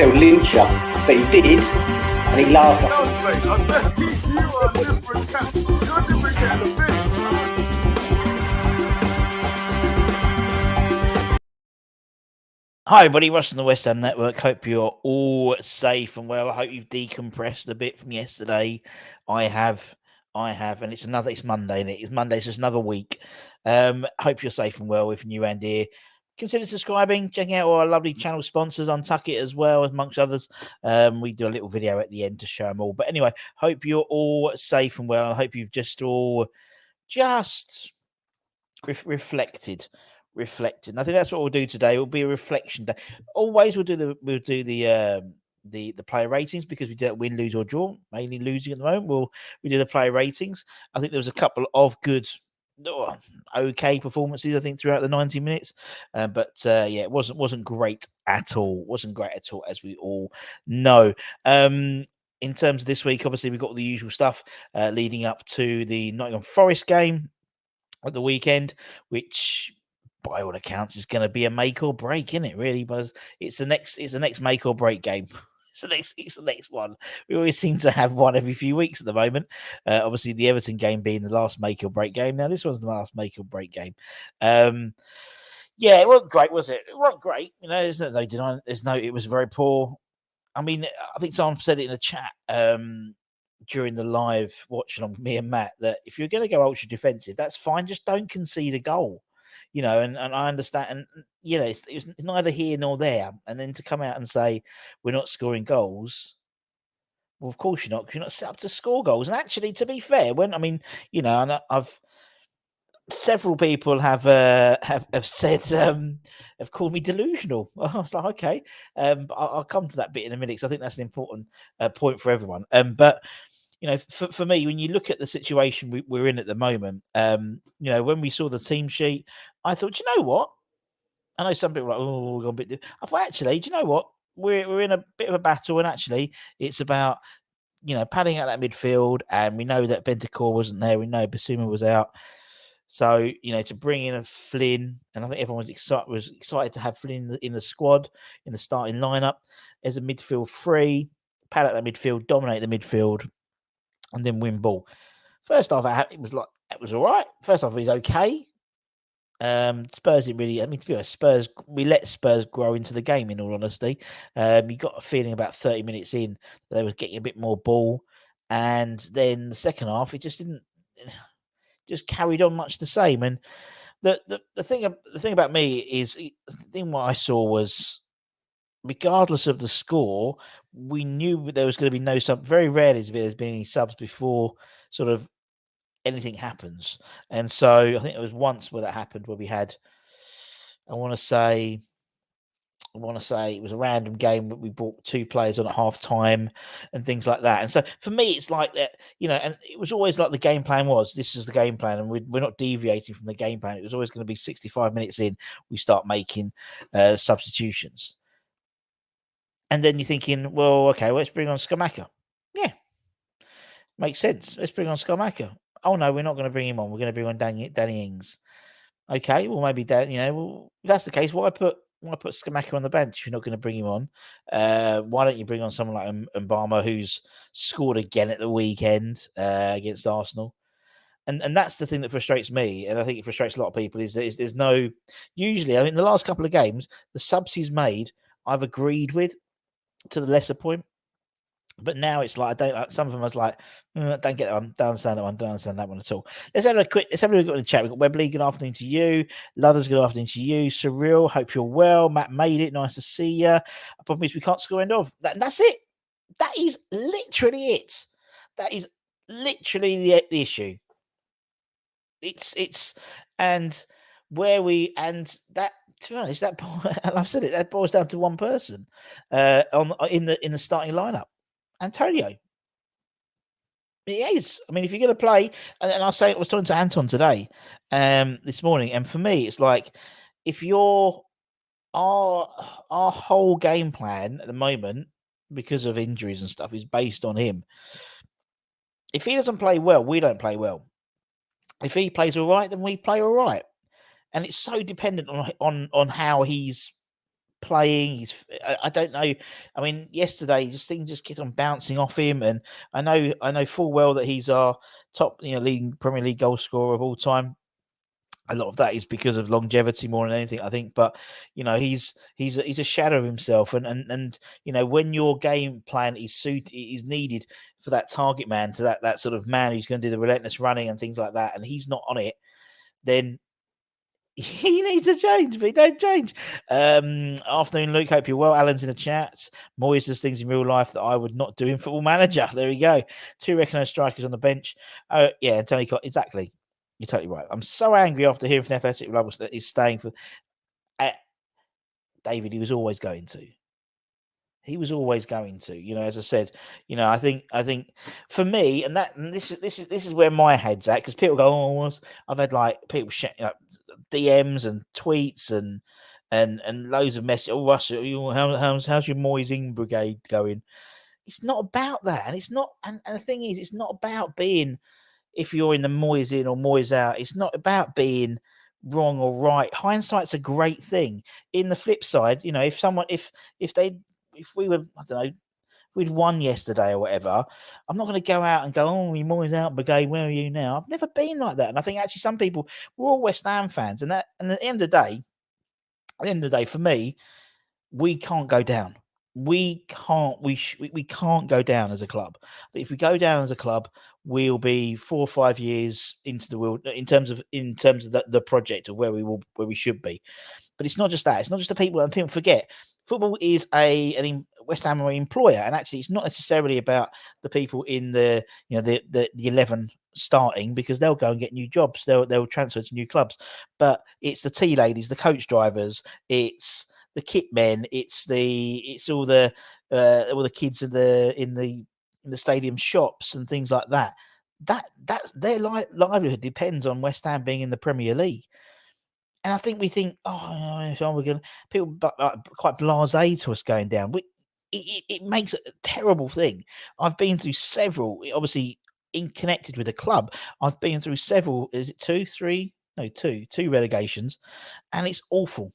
they'll lynch you. But he did, and he laughs at Hi, everybody. Russ on the West Ham Network. Hope you're all safe and well. I hope you've decompressed a bit from yesterday. I have, and it's Monday, isn't it? It's Monday, so it's another week. Hope you're safe and well. If you're new and here, consider subscribing, checking out our lovely channel sponsors, Untuck It as well, amongst others. We do a little video at the end to show them all. But anyway, hope you're all safe and well. I hope you've just all reflected. And I think that's what we'll do today. It will be a reflection day. Always we'll do the player ratings because we do it win, lose or draw. Mainly losing at the moment. We do the player ratings. I think there was a couple of good, okay performances. I think throughout the 90 minutes, but it wasn't great at all. Wasn't great at all, as we all know. In terms of this week, obviously we've got the usual stuff leading up to the Nottingham Forest game at the weekend, which by all accounts is going to be a make or break, isn't it? Really, but it's the next make or break game. It's the next one. We always seem to have one every few weeks at the moment. Obviously, the Everton game being the last make or break game. Now, this one's the last make or break game. It wasn't great, was it? It wasn't great. You know, there's no denying. It was very poor. I mean, I think someone said it in a chat during the live watching on me and Matt that if you're going to go ultra defensive, that's fine. Just don't concede a goal. You know, and I understand, and you know, it's neither here nor there. And then to come out and say we're not scoring goals, well, of course you're not, because you're not set up to score goals. And actually, to be fair, and several people have said have called me delusional. I was like, okay, but I'll come to that bit in a minute because I think that's an important point for everyone. But you know, for me, when you look at the situation we're in at the moment, you know, when we saw the team sheet, I thought, you know what? I know some people are like, oh, we're going a bit. I thought, actually, do you know what? We're in a bit of a battle, and actually, it's about, you know, padding out that midfield, and we know that Bentancur wasn't there. We know Basuma was out. So, you know, to bring in a Flynn, and I think everyone was excited to have Flynn in the squad, in the starting lineup, as a midfield three, pad out that midfield, dominate the midfield, and then win ball. First half, it was all right. First half, it was okay. Spurs didn't really. I mean, to be honest, we let Spurs grow into the game. In all honesty, you got a feeling about 30 minutes in that they were getting a bit more ball, and then the second half, it just didn't. Just carried on much the same. And the thing about me is what I saw was, regardless of the score, we knew there was going to be no sub. Very rarely there's been any subs before sort of anything happens. And so I think it was once where that happened, where we had, I want to say it was a random game, but we brought two players on at half time and things like that. And so for me, it's like that, you know, and it was always like the game plan was, this is the game plan, and we're not deviating from the game plan. It was always going to be 65 minutes in, we start making substitutions. And then you're thinking, well, okay, let's bring on Scamacca. Yeah, makes sense. Let's bring on Scamacca. Oh, no, we're not going to bring him on. We're going to bring on Danny Ings. Okay, well, maybe Dan, you know, well, if that's the case, why put Scamacca on the bench if you're not going to bring him on? Why don't you bring on someone like Mbama, who's scored again at the weekend against Arsenal? And that's the thing that frustrates me, and I think it frustrates a lot of people, is there's no... Usually, I mean, the last couple of games, the subs he's made, I've agreed with to the lesser point. But now it's like, I don't. Some of them I was like, don't get that one, don't understand that one, don't understand that one at all. Let's have a look at the chat. We've got Webley, good afternoon to you. Luthers, good afternoon to you. Surreal, hope you're well. Matt made it, nice to see you. The problem is we can't score end of. That's it. That is literally it. That is literally the issue. It's and where we, and that, to be honest, that I've said it, that boils down to one person in the starting lineup. Antonio. It is. I mean, if you're going to play, and I was talking to Anton today, this morning, and for me, it's like, if our whole game plan at the moment, because of injuries and stuff, is based on him. If he doesn't play well, we don't play well. If he plays all right, then we play all right. And it's so dependent on how he's playing. I don't know. I mean, yesterday things just kept on bouncing off him, and I know full well that he's our top, leading Premier League goal scorer of all time. A lot of that is because of longevity more than anything, I think. But he's a shadow of himself, and when your game plan is needed for that target man, to that sort of man who's going to do the relentless running and things like that, and he's not on it, then he needs to change, but he don't change. Afternoon, Luke. Hope you're well. Alan's in the chat. Moyes does things in real life that I would not do in Football Manager. There we go. 2 recognised strikers on the bench. Yeah, and Tony Cott. Exactly. You're totally right. I'm so angry after hearing from the Athletic Club that he's staying for. David, he was always going to. He was always going to. As I said, I think for me, and this is where my head's at, because people go, "Oh, I've had like people DMs and tweets and loads of messages. Oh, Russell, how's your Moyes brigade going?" It's not about that, and it's not. And the thing is, it's not about being. If you're in the Moyes in or Moyes out, it's not about being wrong or right. Hindsight's a great thing. In the flip side, if we were, I don't know, we'd won yesterday or whatever, I'm not going to go out and go, "Oh, you're Moyes out brigade, where are you now?" I've never been like that. And I think actually some people, we're all West Ham fans, and at the end of the day, for me, we can't go down. We can't go down as a club. If we go down as a club, we'll be 4 or 5 years into the world in terms of the project of where we should be. But it's not just that. It's not just the people, and people forget football is an West Ham employer, and actually it's not necessarily about the people in the 11 starting, because they'll go and get new jobs. They'll transfer to new clubs. But it's the tea ladies, the coach drivers, it's the kit men, it's all the kids in the stadium shops and things like that. That's their livelihood depends on West Ham being in the Premier League. And I think we think, oh, so we're going. People quite blasé to us going down. It makes it a terrible thing. I've been through several, obviously connected with the club. I've been through several. Is it 2, 3? No, two relegations, and it's awful.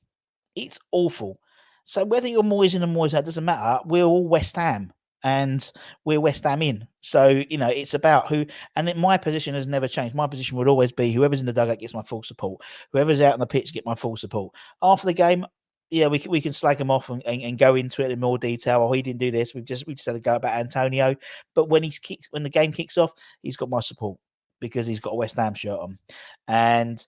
It's awful. So whether you're Moyes in or Moyes out, doesn't matter. We're all West Ham, and we're West Ham in. So it's about who. And my position has never changed. My position would always be whoever's in the dugout gets my full support. Whoever's out on the pitch get my full support. After the game, yeah, we can slag him off and go into it in more detail. Oh, he didn't do this. We just had to go about Antonio. But when the game kicks off, he's got my support because he's got a West Ham shirt on, and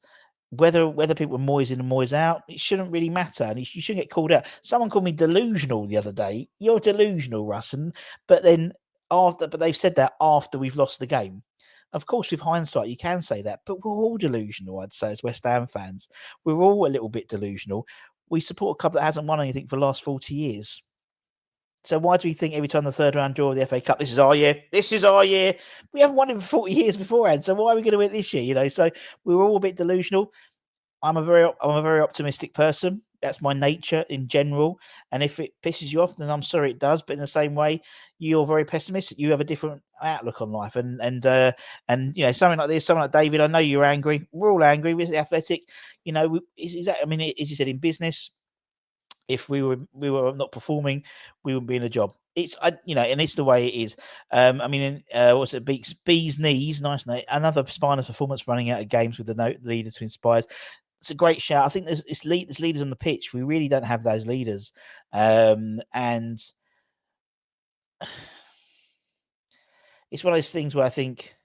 whether people are Moyes in and Moyes out, it shouldn't really matter, and you shouldn't get called out. Someone called me delusional the other day. You're delusional, Russ, but they've said that after we've lost the game. Of course, with hindsight, you can say that, but we're all delusional. I'd say as West Ham fans, we're all a little bit delusional. We support a club that hasn't won anything for the last 40 years. So why do we think every time the third round draw of the FA Cup, this is our year? This is our year. We haven't won it for 40 years beforehand. So why are we going to win this year? So we were all a bit delusional. I'm a very optimistic person. That's my nature in general. And if it pisses you off, then I'm sorry it does. But in the same way, you're very pessimistic. You have a different outlook on life. And something like this, someone like David, I know you're angry. We're all angry with the Athletic. As you said, in business, if we were not performing, we wouldn't be in a job. And it's the way it is. What's it? Bees knees, nice name. Another spineless performance running out of games with the leader to inspire. It's a great shout. I think there's leaders on the pitch. We really don't have those leaders, and it's one of those things where I think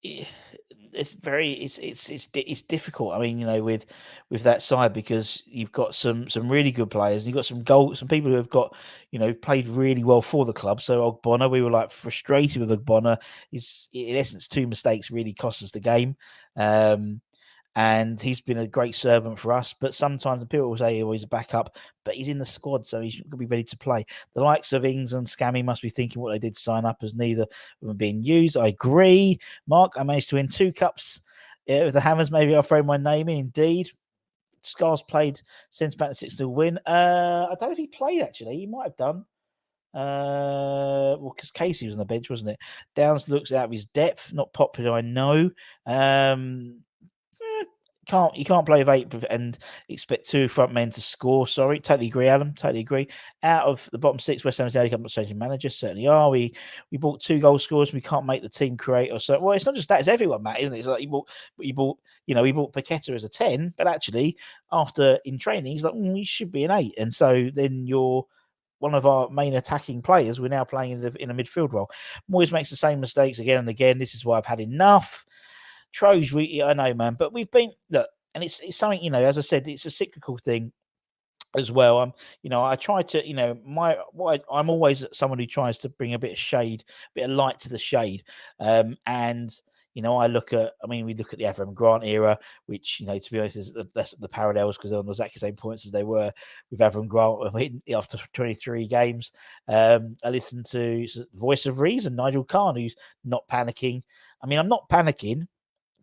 it's difficult. I mean, with that side, because you've got some really good players, and you've got some people who have got played really well for the club. So Ogbonna, we were like frustrated with Ogbonna. Is in essence 2 mistakes really cost us the game. And he's been a great servant for us. But sometimes people will say, he's a backup, but he's in the squad, so he's going to be ready to play. The likes of Ings and Scammy must be thinking what they did sign up as neither of them being used. I agree. Mark, I managed to win 2 cups with the Hammers. Maybe I'll throw my name in. Indeed. Scar's played since back the 6-0 win. I don't know if he played, actually. He might have done. Because Casey was on the bench, wasn't it? Downs looks out of his depth. Not popular, I know. you can't play with 8 and expect 2 front men to score. Sorry, totally agree, Alan. Totally agree. Out of the bottom 6, West Ham's the only couple of changing managers. Certainly are. We bought 2 goal scorers. We can't make the team create or so. Well, it's not just that; it's everyone, Matt, isn't it? It's like we bought Paqueta as a 10, but actually after in training, he's like, he should be an 8, and so then you're one of our main attacking players. We're now playing in a midfield role. Moyes makes the same mistakes again and again. This is why I've had enough. Troge, I know, man, but we've been look, and it's something, as I said, it's a cyclical thing as well. I try to, I'm always someone who tries to bring a bit of shade, a bit of light to the shade, and. I we look at the Avram Grant era, which, to be honest, is the parallels because they're on exactly the same points as they were with Avram Grant after 23 games. I listened to Voice of Reason, Nigel Khan, who's not panicking. I'm not panicking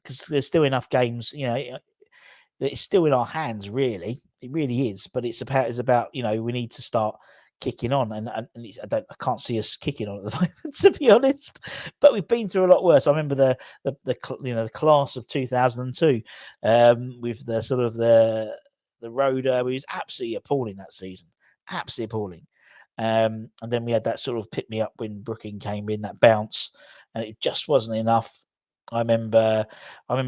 because there's still enough games, it's still in our hands, really. It really is. But it's about we need to start kicking on, and I can't see us kicking on at the moment, to be honest. But we've been through a lot worse. I remember the class of 2002, with the sort of the road. We was absolutely appalling that season, absolutely appalling. And then we had that sort of pick me up when Brooking came in, that bounce, and it just wasn't enough. I remember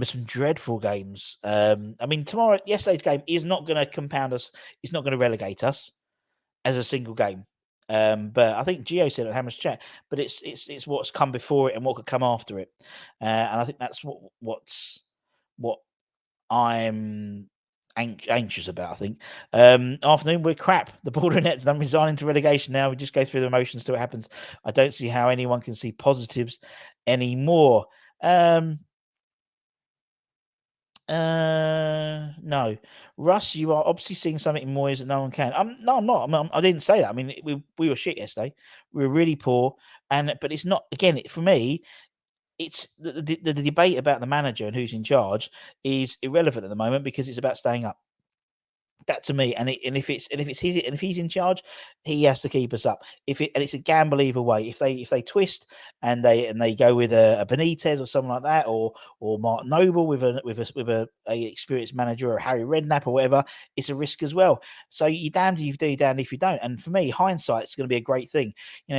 some dreadful games. Yesterday's game is not going to compound us. It's not going to relegate us as a single game. But I think Gio said at Hammer's chat. But it's what's come before it and what could come after it. And I think that's what I'm anxious about. I think afternoon we're crap. The Border Nets don't resign into relegation now. We just go through the motions till it happens. I don't see how anyone can see positives anymore. No, Russ, you are obviously seeing something in Moyes that no one can. No, I'm not. I didn't say that. We were shit yesterday. We were really poor, but it's not. Again, for me, it's the debate about the manager and who's in charge is irrelevant at the moment because it's about staying up. That to me, and if he's in charge, he has to keep us up. It's a gamble either way. If they twist and they go with a Benitez or something like that, or Mark Noble with a experienced manager or Harry Redknapp or whatever, it's a risk as well. So you're damned if you do, damned if you don't. And for me, hindsight's going to be a great thing.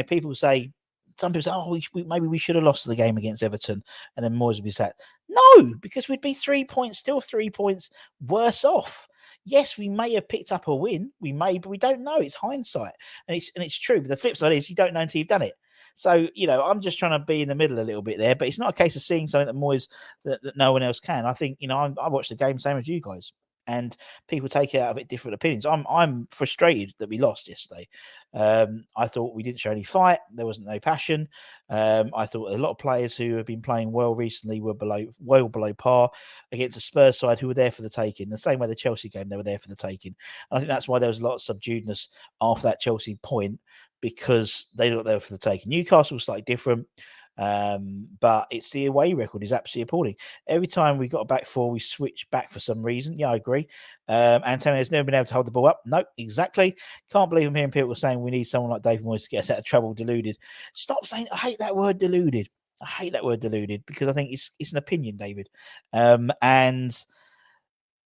People say. Some people say, "Oh, maybe we should have lost the game against Everton," and then Moyes would be said, "No, because we'd be 3 points, still 3 points worse off." Yes, we may have picked up a win. We may, but we don't know. It's hindsight, and it's true. But the flip side is you don't know until you've done it. So I'm just trying to be in the middle a little bit there. But it's not a case of seeing something that Moyes that no one else can. I think I watched the game same as you guys, and people take it out of it different opinions. I'm frustrated that we lost yesterday. I thought we didn't show any fight. There wasn't no passion. I thought a lot of players who have been playing well recently were well below par against a Spurs side who were there for the taking. The same way the Chelsea game, they were there for the taking. And I think that's why there was a lot of subduedness after that Chelsea point because they thought they were for the taking. Newcastle was slightly different. But it's the away record is absolutely appalling. Every time we got a back four, we switched back for some reason. Yeah, I agree. Antonio's never been able to hold the ball up. No, exactly. Can't believe I'm hearing people saying we need someone like David Moyes to get us out of trouble. Deluded. Stop saying. I hate that word. Deluded. I hate that word. Deluded because I think it's an opinion, David. And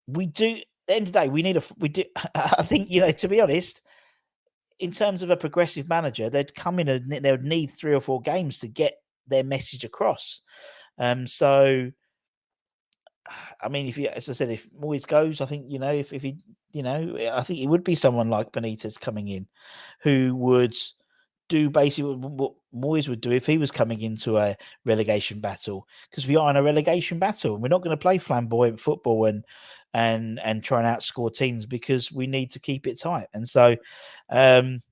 we do. At the end of the day, we do. I think to be honest. In terms of a progressive manager, they'd come in and they would need 3 or 4 games to get their message across. So, as I said, if Moyes goes, I think if he, I think it would be someone like Benitez coming in, who would do basically what Moyes would do if he was coming into a relegation battle, because we are in a relegation battle and we're not going to play flamboyant football and try and outscore teams because we need to keep it tight. And so, mate,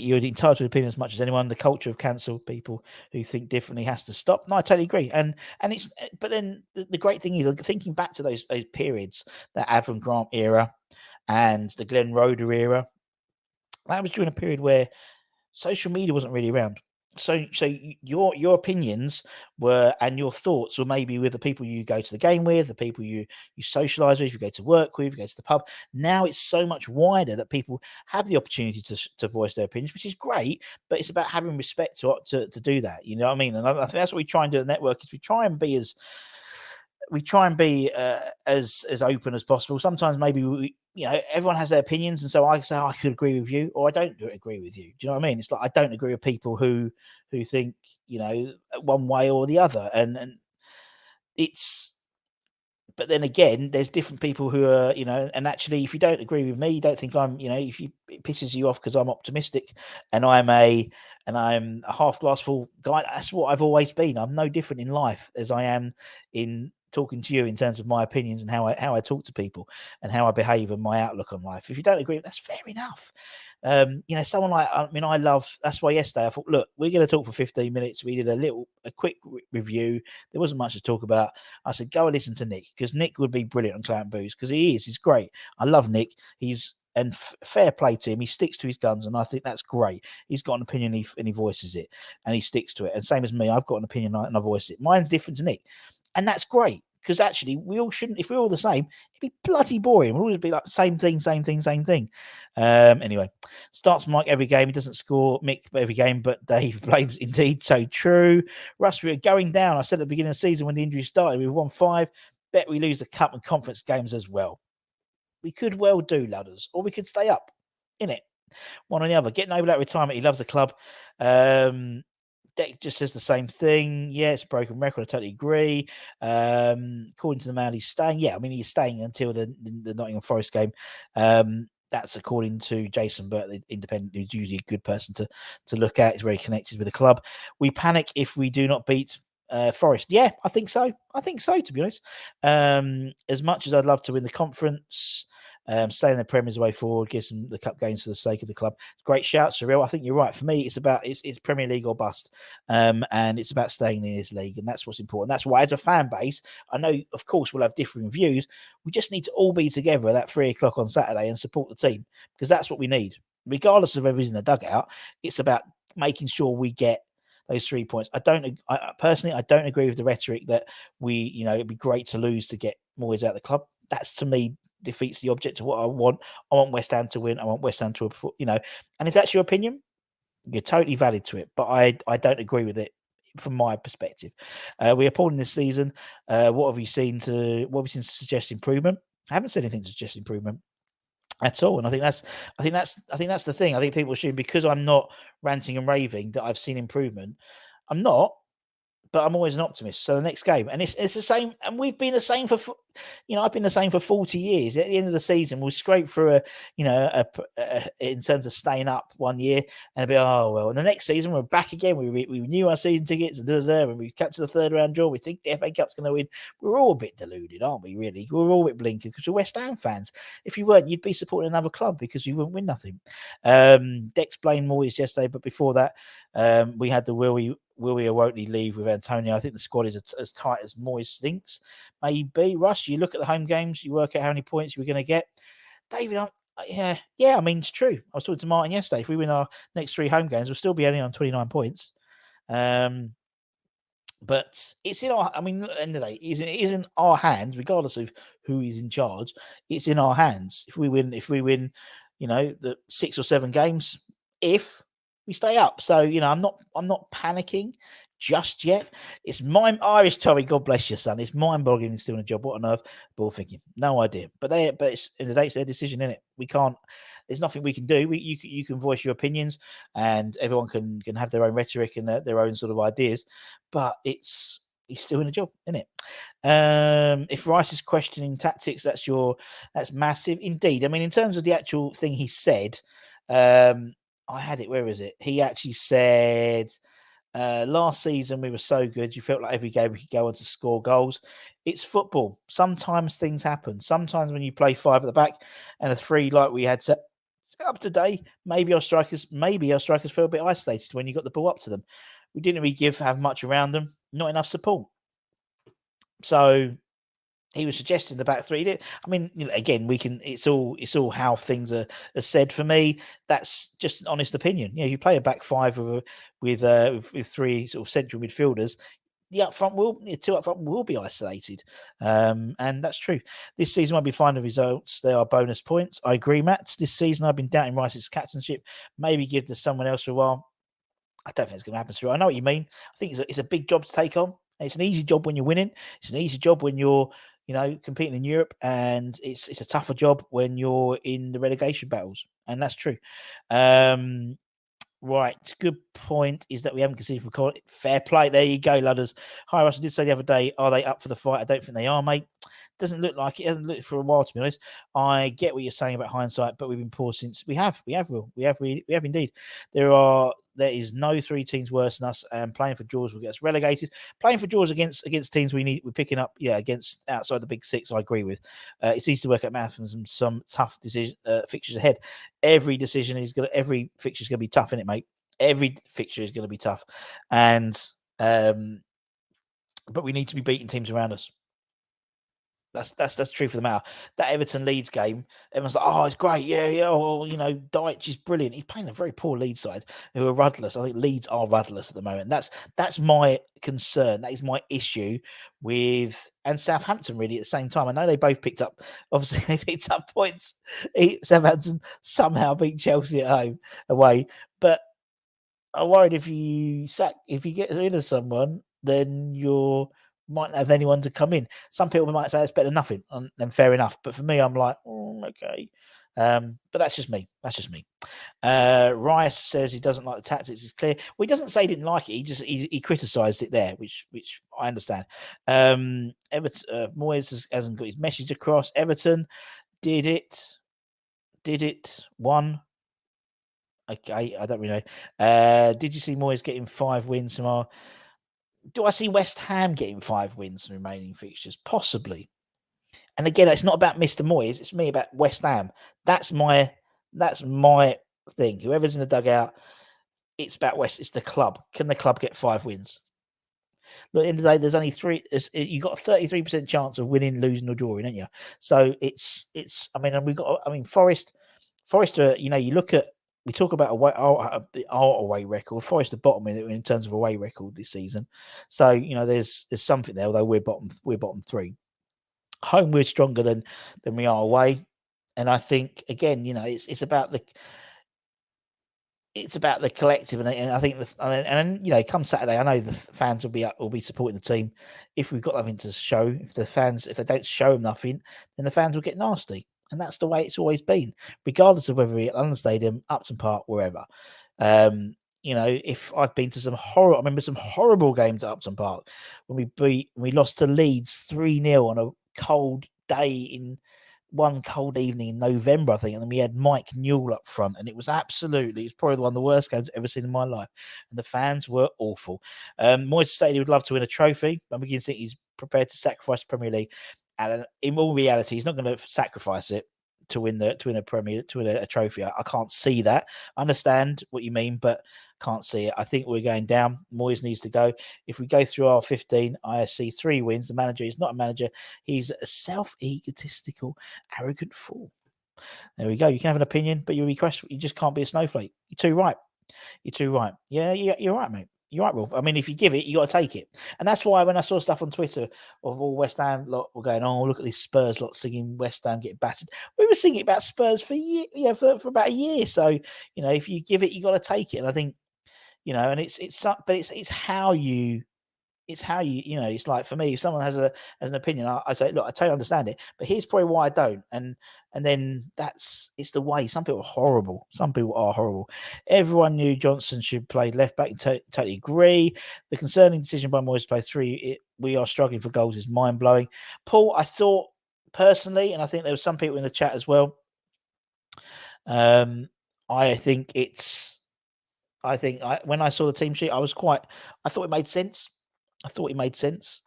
you're entitled to opinion as much as anyone. The culture of cancel people who think differently has to stop. No, I totally agree. And it's, but then the great thing is thinking back to those periods, that Avram Grant era and the Glenn Roeder era. That was during a period where social media wasn't really around. So your opinions were and your thoughts were maybe with the people you go to the game with, the people you socialise with, you go to work with, you go to the pub. Now it's so much wider that people have the opportunity to voice their opinions, which is great. But it's about having respect to do that. You know what I mean? And I think that's what we try and do at the network is we try and be as open as possible. Sometimes maybe everyone has their opinions, and so I say I could agree with you, or I don't agree with you. Do you know what I mean? It's like I don't agree with people who think one way or the other, and it's. But then again, there's different people who are, and actually, if you don't agree with me, you don't think I'm, if it pisses you off because I'm optimistic and I'm a half glass full guy. That's what I've always been. I'm no different in life as I am in talking to you in terms of my opinions and how I talk to people and how I behave and my outlook on life. If you don't agree, that's fair enough. Someone like, I love, that's why yesterday I thought, look, we're going to talk for 15 minutes. We did a quick review. There wasn't much to talk about. I said, go and listen to Nick, because Nick would be brilliant on Clout and Booze, because he's great. I love Nick. And fair play to him. He sticks to his guns, and I think that's great. He's got an opinion and he voices it, and he sticks to it. And same as me, I've got an opinion and I voice it. Mine's different to Nick, and that's great, because actually we all shouldn't. If we're all the same, it'd be bloody boring. We'll always be like same thing. Anyway, starts Mike every game. He doesn't score Mick every game, but Dave blames. Indeed, so true. Russ, we were going down. I said at the beginning of the season when the injury started, we won 5. Bet we lose the cup and conference games as well. We could well do, Ludders, or we could stay up in it. One or the other. Getting over that retirement, he loves the club. Deck just says the same thing. Yeah, it's a broken record. I totally agree. According to the man, he's staying. Yeah, I mean, he's staying until the Nottingham Forest game. That's according to Jason Burt, the Independent, who's usually a good person to look at. He's very connected with the club. We panic if we do not beat Forest. Yeah, I think so. To be honest. As much as I'd love to win the conference, stay in the Premier way forward, give them the cup games for the sake of the club. Great shout, Cyril. I think you're right. For me, it's Premier League or bust, and it's about staying in this league, and that's what's important. That's why, as a fan base, I know, of course, we'll have differing views. We just need to all be together at 3:00 on Saturday and support the team, because that's what we need. Regardless of whoever's in the dugout, it's about making sure we get those 3 points. I personally, I don't agree with the rhetoric that it'd be great to lose to get Moyes out of the club. That's, to me, defeats the object of what I want. I want West Ham to win. I want West Ham to, and if that's your opinion, you're totally valid to it. But I don't agree with it from my perspective. We're appalling this season. What have we seen to suggest improvement? I haven't said anything to suggest improvement at all. And I think that's the thing. I think people assume because I'm not ranting and raving that I've seen improvement. I'm not, but I'm always an optimist. So the next game, and it's the same, and we've been the same for, I've been the same for 40 years. At the end of the season, we'll scrape through in terms of staying up one year, and be and the next season we're back again. We renew our season tickets and we catch the third round draw. We think the FA Cup's going to win. We're all a bit deluded, aren't we? Really, we're all a bit blinkered because we're West Ham fans. If you weren't, you'd be supporting another club because you wouldn't win nothing. Dex blamed Moyes yesterday, but before that, we had the will he or won't he leave with Antonio. I think the squad is as tight as Moyes thinks. Maybe. Russ, you look at the home games, you work out how many points you're going to get. David, yeah, I mean, it's true. I was talking to Martin yesterday. If we win our next 3 home games, we'll still be only on 29 points. But it's in our, at the end of the day, it is in our hands, regardless of who is in charge. It's in our hands. If we win, the 6 or 7 games, if we stay up. So, I'm not panicking just yet. It's Irish Tory, God bless you, son. It's mind-boggling he's still in a job. What on earth? Ball thinking. No idea. But it's in the day, it's their decision, isn't it? We can't. There's nothing we can do. You can voice your opinions, and everyone can have their own rhetoric and their own sort of ideas. But he's still in a job, isn't it? If Rice is questioning tactics, that's massive indeed. In terms of the actual thing he said, I had it. Where is it? He actually said, last season we were so good. You felt like every game we could go on to score goals. It's football. Sometimes things happen. Sometimes when you play 5 at the back and a 3 like we had set up today, maybe our strikers feel a bit isolated when you got the ball up to them. We didn't really have much around them. Not enough support. So he was suggesting the back three. I mean, again, we can. It's all how things are said. For me, that's just an honest opinion. You play a back five with three sort of central midfielders. The two up front will be isolated, and that's true. This season won't be final results. They are bonus points. I agree, Matt. This season I've been doubting Rice's captainship. Maybe give to someone else for a while. I don't think it's going to happen. I know what you mean. I think it's a big job to take on. It's an easy job when you're winning. It's an easy job when you're competing in Europe, and it's a tougher job when you're in the relegation battles, and that's true. Right, good point is that we haven't conceded from Colin. Fair play. There you go, Ludders. Hi, Russ. I did say the other day, are they up for the fight? I don't think they are, mate. Doesn't look like it. Hasn't looked for a while, to be honest. I get what you're saying about hindsight, but we've been poor since we have, Will. We have indeed. There is no three teams worse than us, and playing for draws will get us relegated. Playing for draws against teams we're picking up, against outside the big six. I agree with. It's easy to work at math and some tough fixtures ahead. Every fixture is going to be tough, isn't it, mate? Every fixture is going to be tough, and but we need to be beating teams around us. That's true for the matter. That Everton Leeds game, everyone's like, "Oh, it's great, yeah." Well, Dyche is brilliant. He's playing a very poor Leeds side who are rudderless. I think Leeds are rudderless at the moment. That's my concern. That is my issue with and Southampton really at the same time. I know they both picked up. Obviously, they picked up points. Southampton somehow beat Chelsea at home away, but I'm worried if you get rid of someone, then you might not have anyone to come in. Some people might say that's better than nothing, and then fair enough. But for me, I'm like, okay. But that's just me. Rice says he doesn't like the tactics. It's clear. Well, he doesn't say he didn't like it. He criticised it there, which I understand. Everton Moyes hasn't got his message across. Everton did it. Won. Okay, I don't really know. Did you see Moyes getting 5 wins from our? Do I see West Ham getting 5 wins from remaining fixtures? Possibly. And again, it's not about Mr. Moyes. It's me about West Ham. That's my thing. Whoever's in the dugout, it's about West. It's the club. Can the club get 5 wins? Look, at the end of the day, there's only 3. You got a 33% chance of winning, losing, or drawing, ain't you? So it's. I mean, and we got. I mean, Forest. You look at. We talk about our away record. Forest are bottom in terms of away record this season. So there's something there. Although we're bottom 3. Home we're stronger than we are away, and I think again it's about the collective, and I think come Saturday, I know the fans will be supporting the team. If we've got nothing to show, if they don't show them nothing, then the fans will get nasty. And that's the way it's always been, regardless of whether we're at London Stadium, Upton Park, wherever. If I've been to I remember some horrible games at Upton Park when we lost to Leeds 3-0 on a cold day in one cold evening in November, I think, and then we had Mike Newell up front, and it was probably one of the worst games I've ever seen in my life, and the fans were awful. Moyes stated he would love to win a trophy, and we can think he's prepared to sacrifice the Premier League. And in all reality, he's not going to sacrifice it to win a trophy. I can't see that. I understand what you mean, but can't see it. I think we're going down. Moyes needs to go. If we go through our 15, I see 3 wins. The manager is not a manager. He's a self-egotistical, arrogant fool. There we go. You can have an opinion, but you just can't be a snowflake. You're too right. Yeah, you're right, mate. You're right, Wolf. I mean, if you give it, you got to take it. And that's why when I saw stuff on Twitter of all West Ham lot were going, oh, look at these Spurs lot singing West Ham getting battered. We were singing about Spurs for about a year. So, if you give it, you got to take it. And I think, and it's how you, it's like for me, if someone has an opinion, I say, look, I totally understand it, but here's probably why I don't. And then it's the way. Some people are horrible. Everyone knew Johnson should play left back. Totally agree. The concerning decision by Moyes to play 3, we are struggling for goals, is mind blowing. Paul, I thought personally, and I think there were some people in the chat as well. I think when I saw the team sheet, I thought it made sense.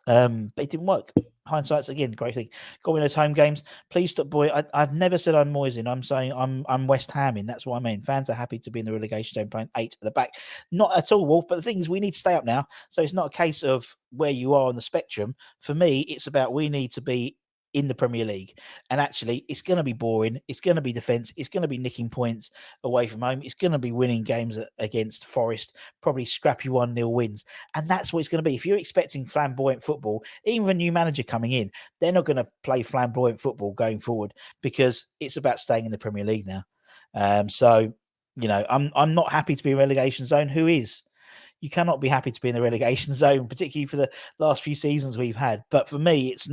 but it didn't work. Hindsight's again great thing. Got win those home games. Please stop, boy. I've never said I'm Moyes in. I'm saying I'm West Ham in. That's what I mean. Fans are happy to be in the relegation zone playing 8 at the back. Not at all, Wolf. But the thing is, we need to stay up now. So it's not a case of where you are on the spectrum. For me, it's about we need to be in the Premier League. And actually, it's going to be boring. It's going to be defence. It's going to be nicking points away from home. It's going to be winning games against Forest, probably scrappy 1-0 wins. And that's what it's going to be. If you're expecting flamboyant football, even a new manager coming in, they're not going to play flamboyant football going forward because it's about staying in the Premier League now. So, I'm not happy to be in relegation zone. Who is? You cannot be happy to be in the relegation zone, particularly for the last few seasons we've had. But for me, it's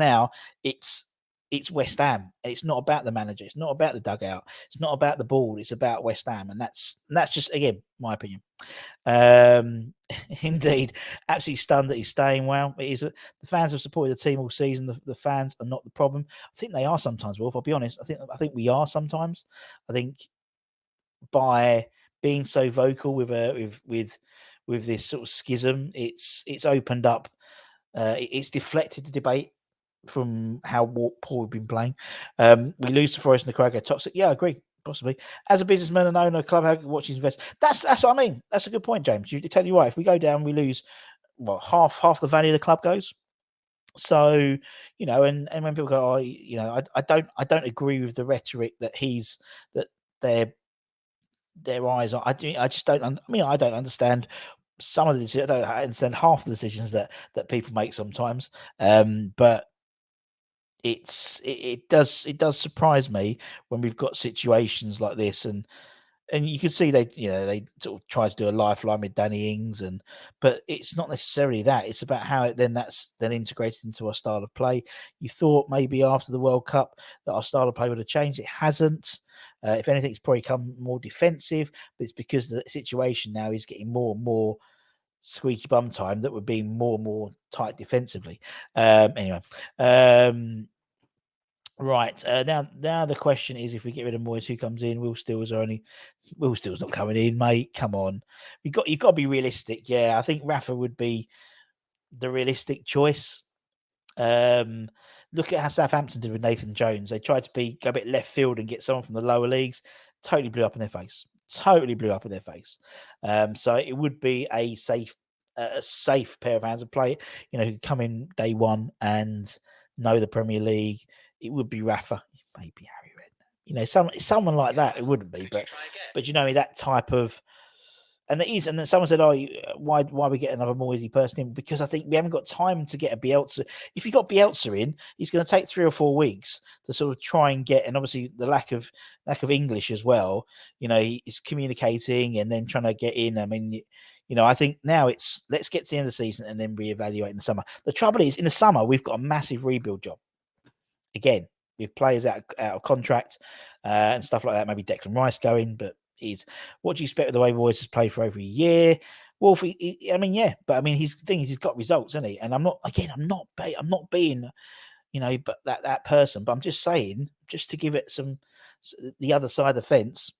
West Ham. It's not about the manager. It's not about the dugout. It's not about the ball. It's about West Ham, and that's just, again, my opinion. Indeed, absolutely stunned that he's staying. Well, it is. The fans have supported the team all season. The fans are not the problem. I think they are sometimes, Wolf. I'll be honest. I think we are sometimes. I think by being so vocal with this sort of schism, it's opened up. It's deflected the debate from how poor we've been playing. We lose to Forest and the crowd go toxic. Yeah, I agree. Possibly. As a businessman and owner of club, how watching invest. That's what I mean. That's a good point, James. You tell you what, if we go down, we lose half the value of the club goes. So, and when people go, I don't agree with the rhetoric that their eyes are. I just don't. I don't understand some of the decisions. I don't understand half the decisions that people make sometimes. But it does surprise me when we've got situations like this, and you can see they sort of try to do a lifeline with Danny Ings, but it's not necessarily that. It's about how that's then integrated into our style of play. You thought maybe after the World Cup that our style of play would have changed. It hasn't. If anything, it's probably become more defensive, but it's because the situation now is getting more and more squeaky bum time that we're being more and more tight defensively. Anyway. Right, now the question is, if we get rid of Moyes, who comes in? Will Steele's not coming in, mate. Come on, you've got to be realistic. Yeah, I think Rafa would be the realistic choice. Look at how Southampton did with Nathan Jones. They tried to go a bit left field and get someone from the lower leagues. Totally blew up in their face. So it would be a safe pair of hands to play. Who come in day one and know the Premier League. It would be Rafa, maybe Harry Redknapp. Someone like that. It wouldn't be, but that type of. And then someone said, "Oh, why we get another Moyesy person in?" Because I think we haven't got time to get a Bielsa. If you got Bielsa in, he's going to take 3 or 4 weeks to sort of try and get, and obviously the lack of English as well. He's communicating and then trying to get in. I mean, I think now it's let's get to the end of the season and then reevaluate in the summer. The trouble is, in the summer we've got a massive rebuild job. Again, with players out of contract and stuff like that. Maybe Declan Rice going, but what do you expect of the way Moyes has played for over a year? Wolf, his thing is he's got results, isn't he? And I'm not being, but that person. But I'm just saying, just to give it the other side of the fence,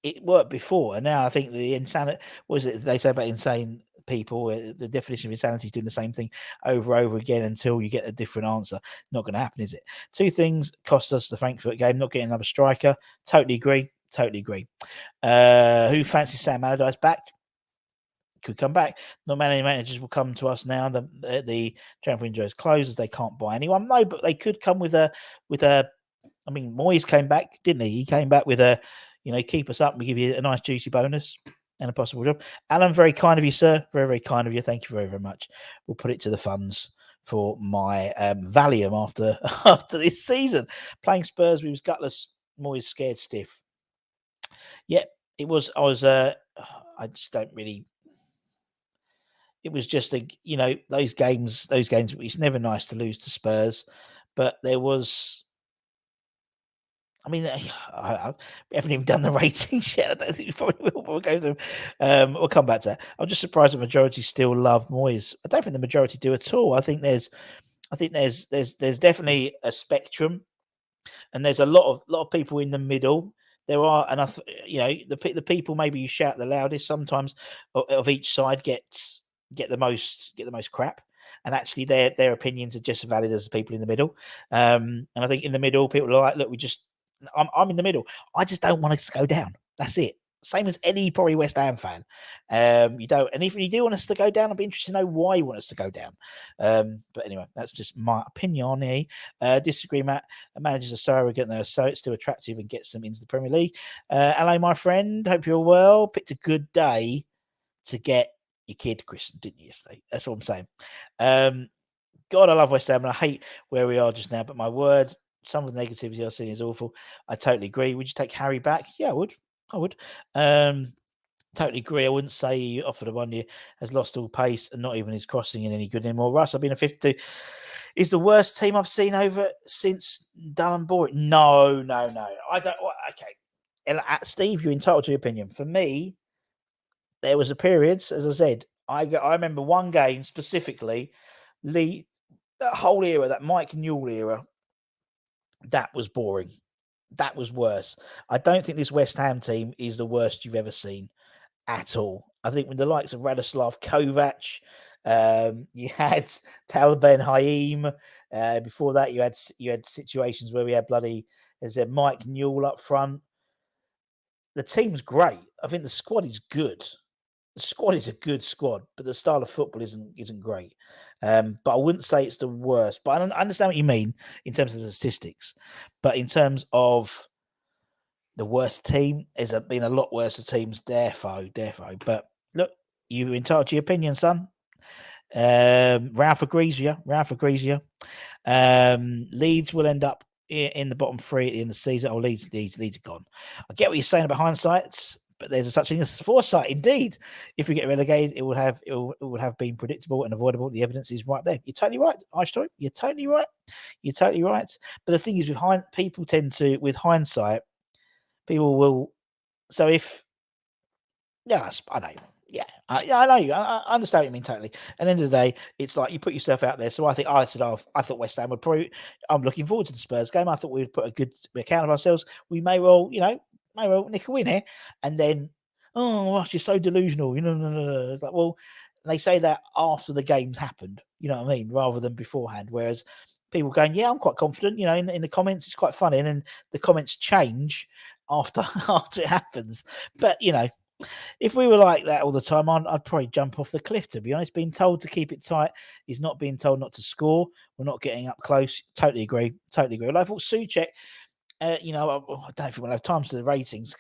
it worked before, and now I think the insanity. What is it they say about insane people? The definition of insanity is doing the same thing over and over again until you get a different answer. Not going to happen, is it? 2 things cost us the Frankfurt game: not getting another striker. Totally agree. Who fancies Sam Allardyce back? Could come back. Not many managers will come to us now. The transfer window is closed as they can't buy anyone. No, but they could come with a. I mean, Moyes came back, didn't he? He came back with a, keep us up. We give you a nice juicy bonus and a possible job. Alan, very kind of you, sir. Very, very kind of you. Thank you very, very much. We'll put it to the funds for my Valium after this season. Playing Spurs, we was gutless. Moyes scared stiff. Yeah, it was. I just don't really. It was just those games. It's never nice to lose to Spurs, but there was. I mean, we haven't even done the ratings yet. I don't think we probably will. We'll go through. We'll come back to that. I'm just surprised the majority still love Moyes. I don't think the majority do at all. I think there's definitely a spectrum, and there's a lot of people in the middle. There are enough, the people maybe you shout the loudest sometimes of each side get the most crap, and actually their opinions are just as valid as the people in the middle. And I think in the middle, people are like, look, I'm in the middle. I just don't want us to go down. That's it. Same as any probably West Ham fan. You don't, and if you do want us to go down, I'd be interested to know why you want us to go down. But anyway, that's just my opinion. Disagree, Matt. Managers are so arrogant, they're so still attractive and gets them into the Premier League. Hello, my friend. Hope you're well. Picked a good day to get your kid christened, didn't you, yesterday? That's what I'm saying. God, I love West Ham, and I hate where we are just now. But my word, some of the negativity I've seen is awful. I totally agree. Would you take Harry back? Yeah, I would. Totally agree. I wouldn't say he offered a 1 year, has lost all pace, and not even his crossing in any good anymore. Russ, I've been a 52. Is the worst team I've seen over since Dallin Boring? No. I don't. Okay, Steve, you're entitled to your opinion. For me, there was a period, as I said, I remember one game specifically, that whole era, that Mike Newell era, that was boring. That was worse. I don't think this West Ham team is the worst you've ever seen at all. I think with the likes of Radoslav Kovac, you had Tal Ben Haim. Before that, you had situations where we had Mike Newell up front. The team's great. I think the squad is good. The squad is a good squad, but the style of football isn't great. But I wouldn't say it's the worst. But I understand what you mean in terms of the statistics. But in terms of the worst team, there's been a lot worse teams. Defo. But look, you're entitled to your opinion, son. Ralph agrees with you. Leeds will end up in the bottom three at the end of the season. Oh, Leeds are gone. I get what you're saying about hindsight, but there's such thing as foresight. Indeed, if we get relegated, it would have been predictable and avoidable. The evidence is right there. You're totally right, Einstein. You're totally right. But the thing is, people tend to, with hindsight, people will. So if, yeah, I know. Yeah, I know you. I understand what you mean totally. At the end of the day, it's like you put yourself out there. So I thought West Ham would probably. I'm looking forward to the Spurs game. I thought we would put a good account of ourselves. We may well nick a win here, and then Russ, you're so delusional. No. It's like, well, they say that after the game's happened. You know what I mean, rather than beforehand. Whereas people going, yeah, I'm quite confident. In the comments, it's quite funny, and then the comments change after it happens. But if we were like that all the time, I'd probably jump off the cliff, to be honest. Being told to keep it tight is not being told not to score. We're not getting up close. Totally agree. Well, I thought Souček, I don't think we'll have time to the ratings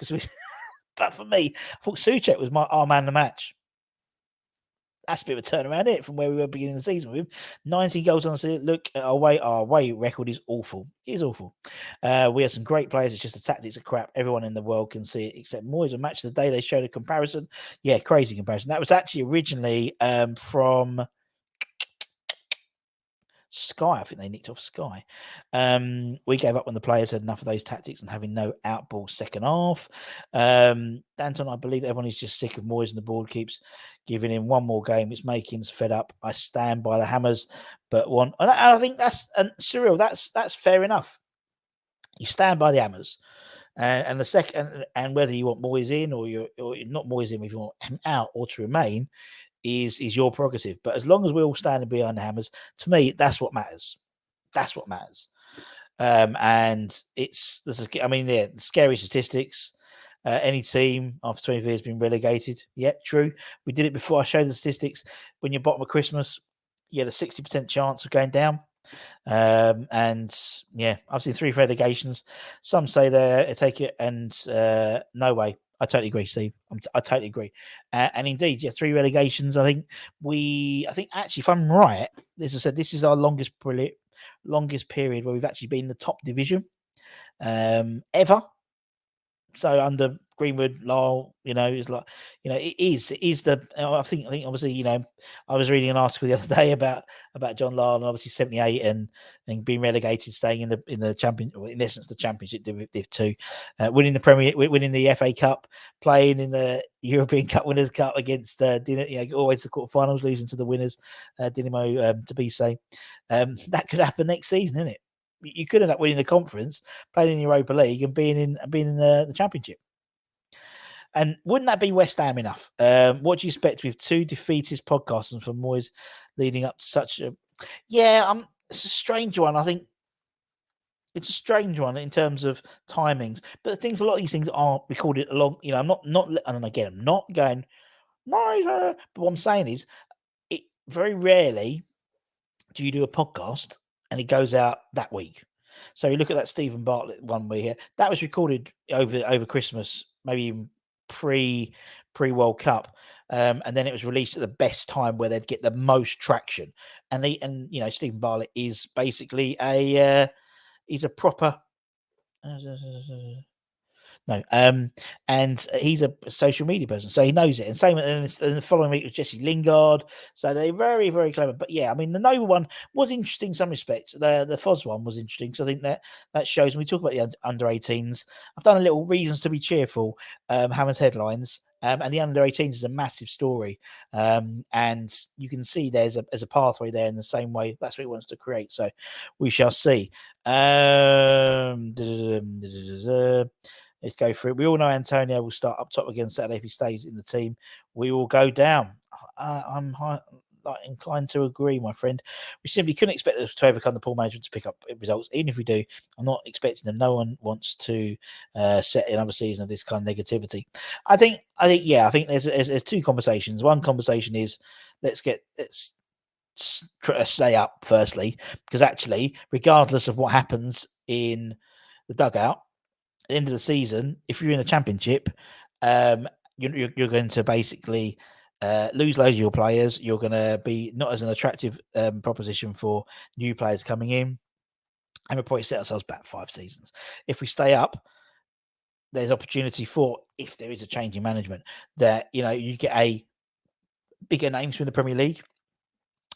but for me, I thought Souček was our man of the match. That's a bit of a turnaround here from where we were beginning of the season with him. 19 goals on the season. Look, our away record is awful. It is awful. We have some great players. It's just the tactics are crap. Everyone in the world can see it except Moyes. A match of the day, they showed a comparison. Yeah, crazy comparison. That was actually originally from Sky. I think they nicked off Sky. We gave up when the players had enough of those tactics and having no outball second half. Danton, I believe everyone is just sick of Moyes and the board keeps giving him one more game. It's making us fed up. I stand by the Hammers, but one. And I think that's Cyril. That's fair enough. You stand by the Hammers. And the second, and whether you want Moyes in or not Moyes in, if you want him out or to remain, is your prerogative. But as long as we're all standing behind the Hammers, to me, that's what matters. And the scary statistics. Any team after 20 years has been relegated. Yeah, true. We did it before. I showed the statistics. When you're bottom of Christmas, you had a 60% chance of going down. And yeah, I've seen 3 relegations. Some say they take it, and no way. I totally agree, Steve. I totally agree. And indeed, 3 relegations. I think actually, if I'm right, as I said, this is our longest period where we've actually been in the top division ever. So under Greenwood, Lyle, it's like, it is the. I think obviously, I was reading an article the other day about John Lyle and obviously 78 and being relegated, staying in the champion, or in essence the Championship Div 2, winning the winning the FA Cup, playing in the European Cup Winners' Cup against always the quarterfinals, losing to the winners, Dinamo to be say. That could happen next season, isn't it? You could end up winning the conference, playing in the Europa League, and being in the Championship. And wouldn't that be West Ham enough? What do you expect with 2 defeatist podcasts from Moyes leading up to such a? Yeah, it's a strange one. I think it's a strange one in terms of timings. But the things, a lot of these things are recorded along. You know, I'm not, and again, I'm not going. But what I'm saying is, it very rarely do you do a podcast and it goes out that week. So you look at that Stephen Bartlett one we hear that was recorded over Christmas, maybe even pre World Cup, and then it was released at the best time where they'd get the most traction. And you know, Stephen Bartlett is basically he's a proper. No, and he's a social media person, so he knows it. And same, and the following week was Jesse Lingard. So they're very, very clever. But yeah, I mean, the Nova one was interesting in some respects. The Foz one was interesting. So I think that shows. When we talk about the under 18s, I've done a little reasons to be cheerful. Hammer's headlines. And the under 18s is a massive story. And you can see there's a pathway there in the same way. That's what he wants to create. So we shall see. Let's go through it. We all know Antonio will start up top again Saturday if he stays in the team. We will go down. I'm inclined to agree, my friend. We simply couldn't expect us to overcome the poor management to pick up results. Even if we do, I'm not expecting them. No one wants to set another season of this kind of negativity. I think there's two conversations. One conversation is let's stay up firstly, because actually, regardless of what happens in the dugout, at the end of the season, if you're in the championship, you're going to basically lose loads of your players. You're going to be not as an attractive proposition for new players coming in, and we'll probably set ourselves back 5 seasons. If we stay up, there's opportunity for, if there is a change in management, that you get a bigger names from the Premier League.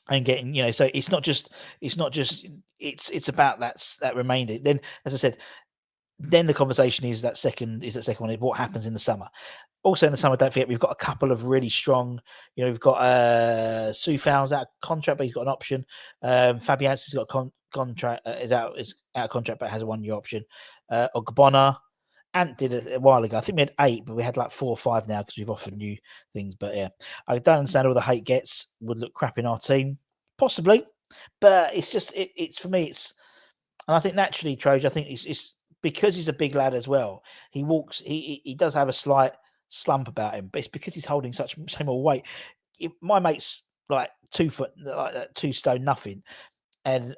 And getting, so it's about that remainder. Then, as I said, then the conversation is that second one is what happens in the summer. Also in the summer, don't forget we've got a couple of really strong. We've got Soufal's out of contract, but he's got an option. Fabianski's got a contract, is out of contract, but has a 1-year option. Ogbonna, Ant did it a while ago. I think we had 8, but we had like 4 or 5 now because we've offered new things. But yeah, I don't understand all the hate gets. Would look crap in our team, possibly, but it's just it's for me. And I think naturally, Troj, I think it's because he's a big lad as well. He walks. He does have a slight slump about him, but it's because he's holding so more weight. My mate's like 2 foot, like that, 2 stone nothing, and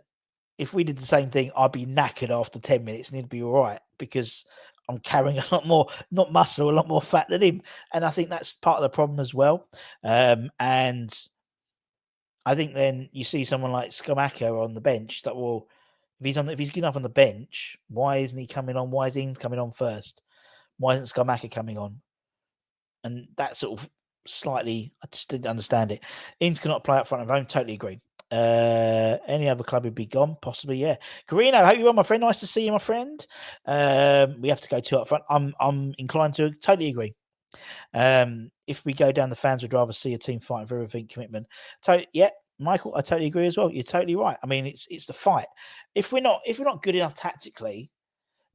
if we did the same thing, I'd be knackered after 10 minutes, and he'd be all right because I'm carrying a lot more, not muscle, a lot more fat than him, and I think that's part of the problem as well. And I think then you see someone like Skamaka on the bench that will. If he's good enough on the bench, why isn't he coming on? Why is Aint coming on first? Why isn't Skamaka coming on? And that sort of slightly, I just didn't understand it. Aint cannot play up front of home. Totally agree. Any other club would be gone, possibly. Yeah, Carino, hope you're well, my friend. Nice to see you, my friend. We have to go 2 up front. I'm inclined to totally agree. If we go down, the fans would rather see a team fighting for everything, commitment. Yeah. Michael, I totally agree as well. You're totally right. I mean, it's the fight. If we're not good enough tactically,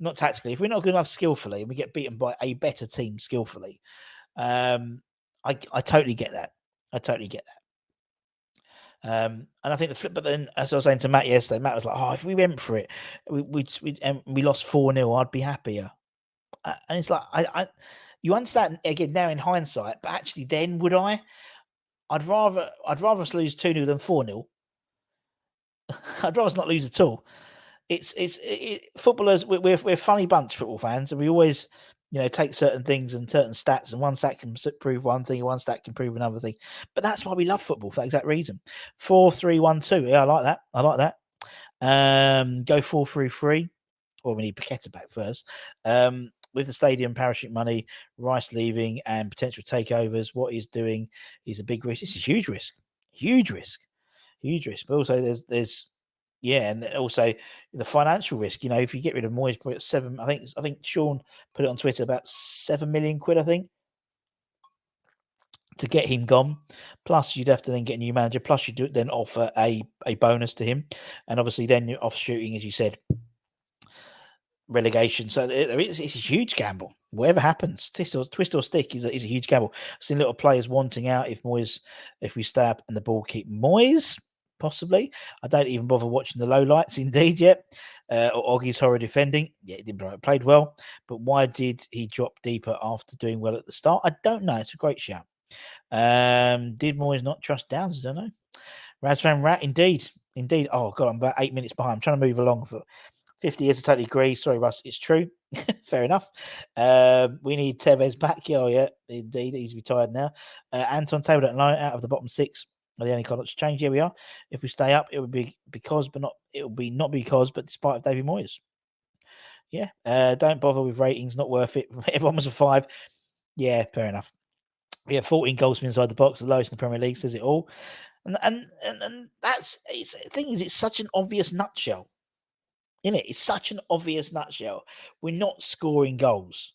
if we're not good enough skillfully, and we get beaten by a better team skillfully, I totally get that. And I think the flip. But then, as I was saying to Matt yesterday, Matt was like, "Oh, if we went for it, we lost 4-0, I'd be happier." And it's like you understand again now in hindsight, but actually, then would I? I'd rather us lose 2-0 than 4-0. I'd rather us not lose at all. Footballers. We're a funny bunch, football fans, and we always, take certain things and certain stats, and one stat can prove one thing, and one stat can prove another thing. But that's why we love football, for that exact reason. 4-3-1-2. Yeah, I like that. Go 4-3-3. Well, we need Paqueta back first. With the stadium parachute money, Rice leaving, and potential takeovers, what he's doing is a big risk. It's a huge risk. But also there's and also the financial risk. If you get rid of Moyes, put 7. I think Sean put it on Twitter about 7 million quid. I think to get him gone. Plus, you'd have to then get a new manager. Plus, you do then offer a bonus to him, and obviously then you're off shooting, as you said. Relegation, so it's a huge gamble. Whatever happens, twist or stick is a huge gamble. I've seen little players wanting out if we stay up and the ball keep Moyes. Possibly. I don't even bother watching the low lights, indeed, yet. Or Oggie's horror defending. Yeah, he did played well. But why did he drop deeper after doing well at the start? I don't know. It's a great shout. Did Moyes not trust Downs? I don't know. Raz Van Rat, indeed. Indeed. Oh, God, I'm about 8 minutes behind. I'm trying to move along for 50 years. I totally agree. Sorry, Russ. It's true. Fair enough. We need Tevez back. Oh, yeah, indeed. He's retired now. Anton Taylor at 9 out of the bottom 6. Are the only columns change. Here we are. If we stay up, it would be because, but not. It would be not because, but despite of David Moyes. Yeah. Don't bother with ratings. Not worth it. Everyone was a 5. Yeah, fair enough. Yeah, 14 goals from inside the box, the lowest in the Premier League, says it all. And that's the thing is, it's such an obvious nutshell. In it, it's such an obvious nutshell. We're not scoring goals.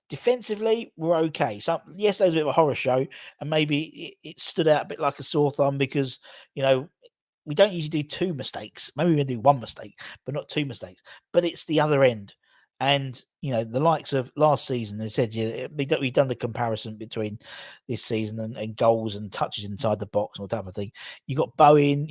Defensively, we're okay. So yes, there's a bit of a horror show, and maybe it stood out a bit like a sore thumb because we don't usually do 2 mistakes. Maybe we're going to do 1 mistake, but not 2 mistakes. But it's the other end. And, the likes of last season, they said, we've done the comparison between this season and goals and touches inside the box and all type of thing. You got Bowen,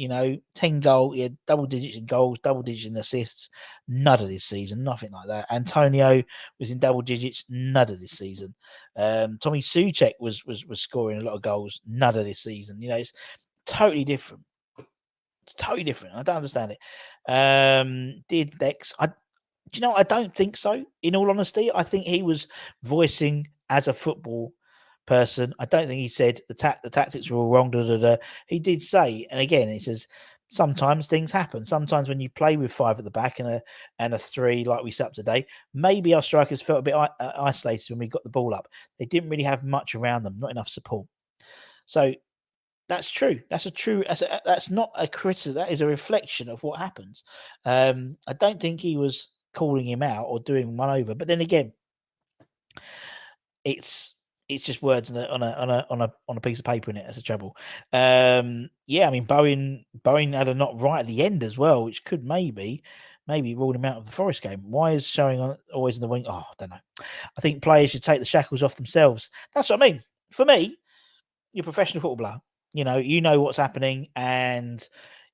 10 goals, double digits in goals, double digits in assists. None of this season, nothing like that. Antonio was in double digits, none of this season. Tommy Souček was scoring a lot of goals, none of this season. It's totally different. It's totally different. I don't understand it. Did Dex? I don't think so. In all honesty, I think he was voicing as a football person. I don't think he said the tactics were all wrong. He did say, and again, he says sometimes things happen. Sometimes when you play with 5 at the back and a 3 like we set up today, maybe our strikers felt a bit isolated when we got the ball up. They didn't really have much around them, not enough support. So that's true. That's not a criticism. That is a reflection of what happens. I don't think he was calling him out or doing one over. But then again, it's just words on a piece of paper in it. That's the trouble. Bowen had a knock right at the end as well, which could maybe rule him out of the Forest game. Why is showing on always in the wing? Oh, I don't know. I think players should take the shackles off themselves. That's what I mean. For me, you're a professional footballer. You know what's happening, and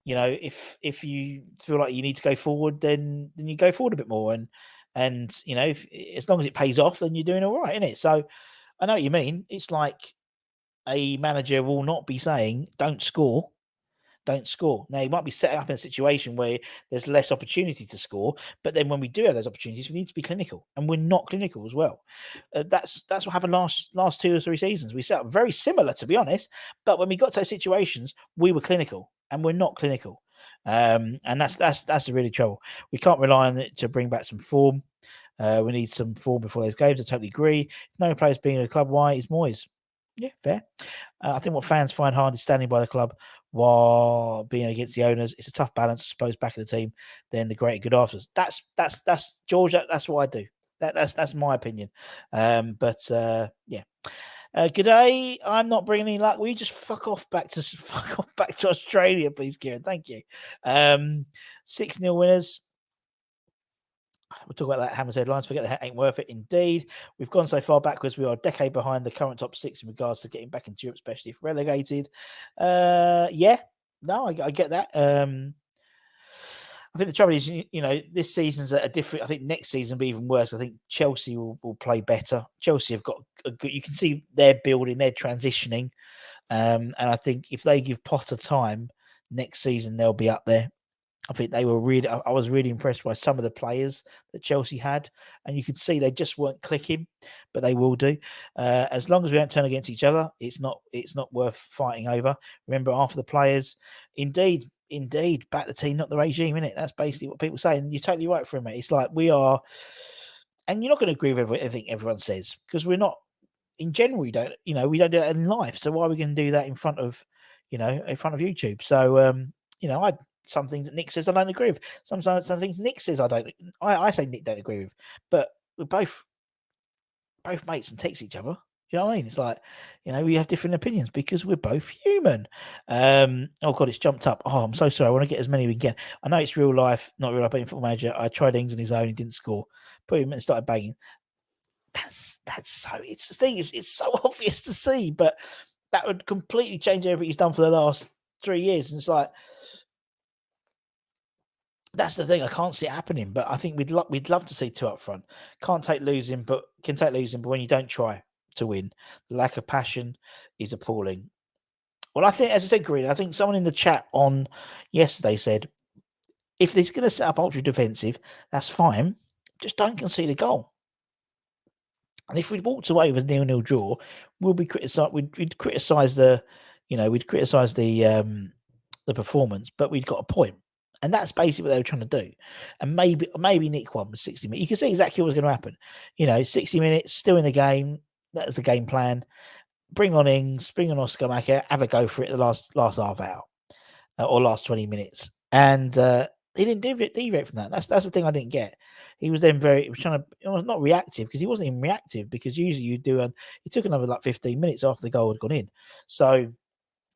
if you feel like you need to go forward, then you go forward a bit more, and as long as it pays off, then you're doing all right, isn't it? So I know what you mean. It's like a manager will not be saying don't score. Now, you might be set up in a situation where there's less opportunity to score, but then when we do have those opportunities, we need to be clinical, and we're not clinical as well. That's what happened last 2 or 3 seasons. We set up very similar, to be honest, but when we got to those situations, we were clinical, and we're not clinical, and that's the really trouble. We can't rely on it to bring back some form. We need some form before those games. I totally agree. If no players being in the club, why is Moyes? Yeah, fair. I think what fans find hard is standing by the club while being against the owners. It's a tough balance, I suppose, back in the team. Then the great good afters. That's George. That's what I do. That's my opinion. But yeah. Good day. I'm not bringing any luck. Will you just fuck off back to Australia, please, Kieran? Thank you. 6-0 winners. We'll talk about that Hammers headlines. Forget that ain't worth it. Indeed, we've gone so far backwards. We are a decade behind the current top 6 in regards to getting back into Europe, especially if relegated. Yeah, no, I get that. I think the trouble is, this season's a different. I think next season will be even worse. I think Chelsea will play better. Chelsea have got a good. You can see they're building, they're transitioning, and I think if they give Potter time, next season they'll be up there. I think they were really. I was really impressed by some of the players that Chelsea had, and you could see they just weren't clicking, but they will do. As long as we don't turn against each other, it's not worth fighting over. Remember, after the players, indeed, back the team, not the regime. Innit? That's basically what people say, and you're totally right for a minute. It's like we are, and you're not going to agree with everything everyone says because we're not. In general, we don't do that in life. So why are we going to do that in front of YouTube? So some things that Nick says I don't agree with. Sometimes some things Nick says I say Nick don't agree with. But we're both mates and text each other. Do you know what I mean? It's like, we have different opinions because we're both human. Oh God, it's jumped up. Oh, I'm so sorry. I want to get as many as we can. I know it's real life, not real life, but in Football Manager, I tried Ings on his own, he didn't score. Put him and started banging. That's so. It's the thing. It's so obvious to see, but that would completely change everything he's done for the last 3 years. And it's like, That's the thing. I can't see it happening, but I think we'd love to see 2 up front. Can't take losing, but can take losing. But when you don't try to win, the lack of passion is appalling. Well, I think, as I said, Green, I think someone in the chat on yesterday said, if they're going to set up ultra defensive, that's fine. Just don't concede a goal. And if we'd walked away with a 0-0 draw, we'll be criticised. We'd criticise the performance, but we'd got a point. And that's basically what they were trying to do. And maybe Nick won with 60 minutes. You can see exactly what was going to happen. 60 minutes, still in the game. That was the game plan. Bring on Ings, bring on Oscar Macker, have a go for it the last half hour or last 20 minutes. And he didn't deviate from that. That's the thing I didn't get. He was then he was trying to, it was not reactive, because he wasn't even reactive, because usually you do, he took another like 15 minutes after the goal had gone in. So,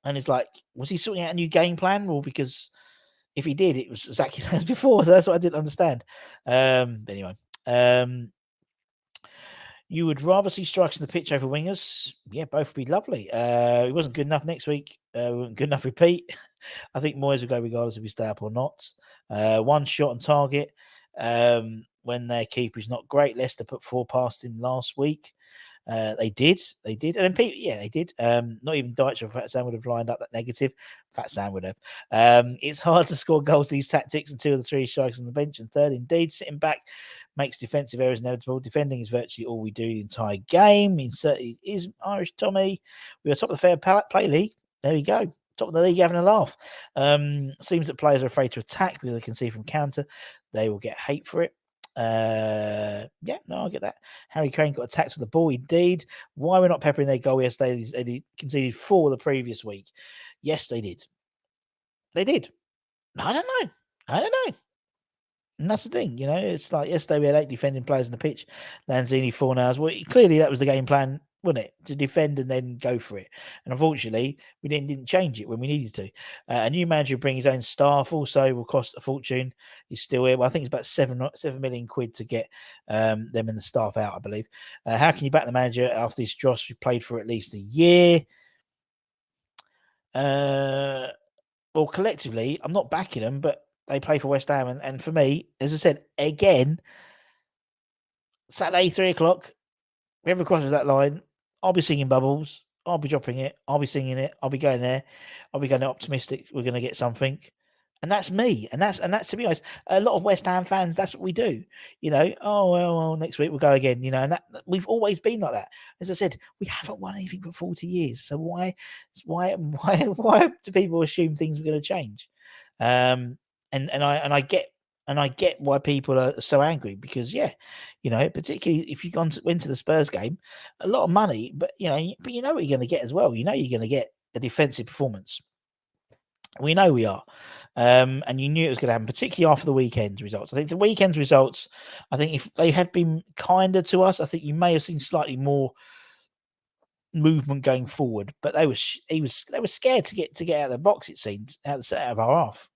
and it's like, was he sorting out a new game plan? Or because if he did, it was exactly the same as before. So that's what I didn't understand. Anyway, you would rather see strikers in the pitch over wingers? Yeah, both would be lovely. He wasn't good enough next week. Wasn't good enough repeat. I think Moyes will go regardless if we stay up or not. One shot on target when their keeper is not great. Leicester put 4 past him last week. They did, and then they did. Not even Dyche or Fat Sam would have lined up that negative. Fat Sam would have. It's hard to score goals with these tactics, and 2 of the 3 strikers on the bench, and third, indeed, sitting back makes defensive errors inevitable. Defending is virtually all we do the entire game. It is Irish Tommy. We are top of the fair play league. There we go. Top of the league, having a laugh. Seems that players are afraid to attack because they can see from counter. They will get hate for it. I get that. Harry Kane got attacked with the ball. Indeed. Why we're not peppering their goal yesterday? They conceded 4 the previous week. Yes, they did. They did. I don't know. And that's the thing, it's like yesterday we had 8 defending players on the pitch. Lanzini 4 hours. Well, clearly that was the game plan, wasn't it? To defend and then go for it. And unfortunately, we didn't change it when we needed to. A new manager bring his own staff also will cost a fortune. He's still here. Well, I think it's about 7 million quid to get them and the staff out, I believe. How can you back the manager after this dross we played for at least a year? Well, collectively, I'm not backing them, but they play for West Ham. And for me, as I said, again, Saturday, 3 o'clock, whoever crosses that line, I'll be singing Bubbles. I'll be dropping it. I'll be singing it. I'll be going there. I'll be going optimistic. We're going to get something. And that's me. And that's to be honest, a lot of West Ham fans, that's what we do. Oh, well, next week we'll go again. And that we've always been like that. As I said, we haven't won anything for 40 years. So why do people assume things are going to change? And I get why people are so angry, because particularly if you went to the Spurs game, a lot of money, but you know what you're going to get as well. You're going to get a defensive performance. We know we are, and you knew it was going to happen, particularly after the weekend's results. I think the weekend's results, if they had been kinder to us, I think you may have seen slightly more movement going forward. But they were scared to get out of the box. It seemed out of our half.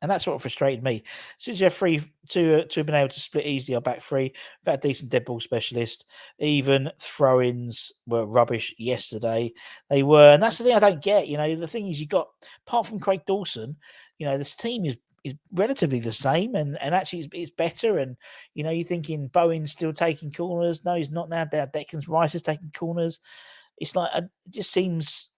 And that's what frustrated me. Since you have 3 to have been able to split easily our back 3, we've had a decent dead ball specialist. Even throw-ins were rubbish yesterday. They were, and that's the thing I don't get. The thing is, you got, apart from Craig Dawson, this team is relatively the same, and actually it's better. And you're thinking Bowen's still taking corners. No, he's not now. Declan Rice is taking corners. It's like it just seems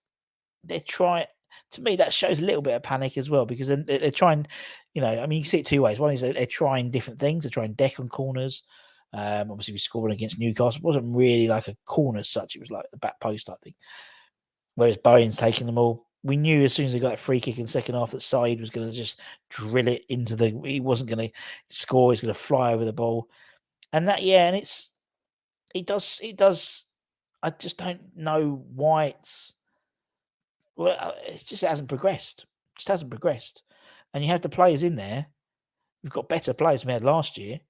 they're trying. To me, that shows a little bit of panic as well, because they're trying, you can see it 2 ways. One is they're trying different things. They're trying deck on corners. Obviously, we scored against Newcastle. It wasn't really like a corner as such. It was like the back post, I think. Whereas Bowen's taking them all. We knew as soon as they got that free kick in the second half that Said was going to just drill it into he wasn't going to score. He's going to fly over the ball. And and it does. I just don't know why it's. Well, it just hasn't progressed. And you have the players in there. We've got better players than we had last year,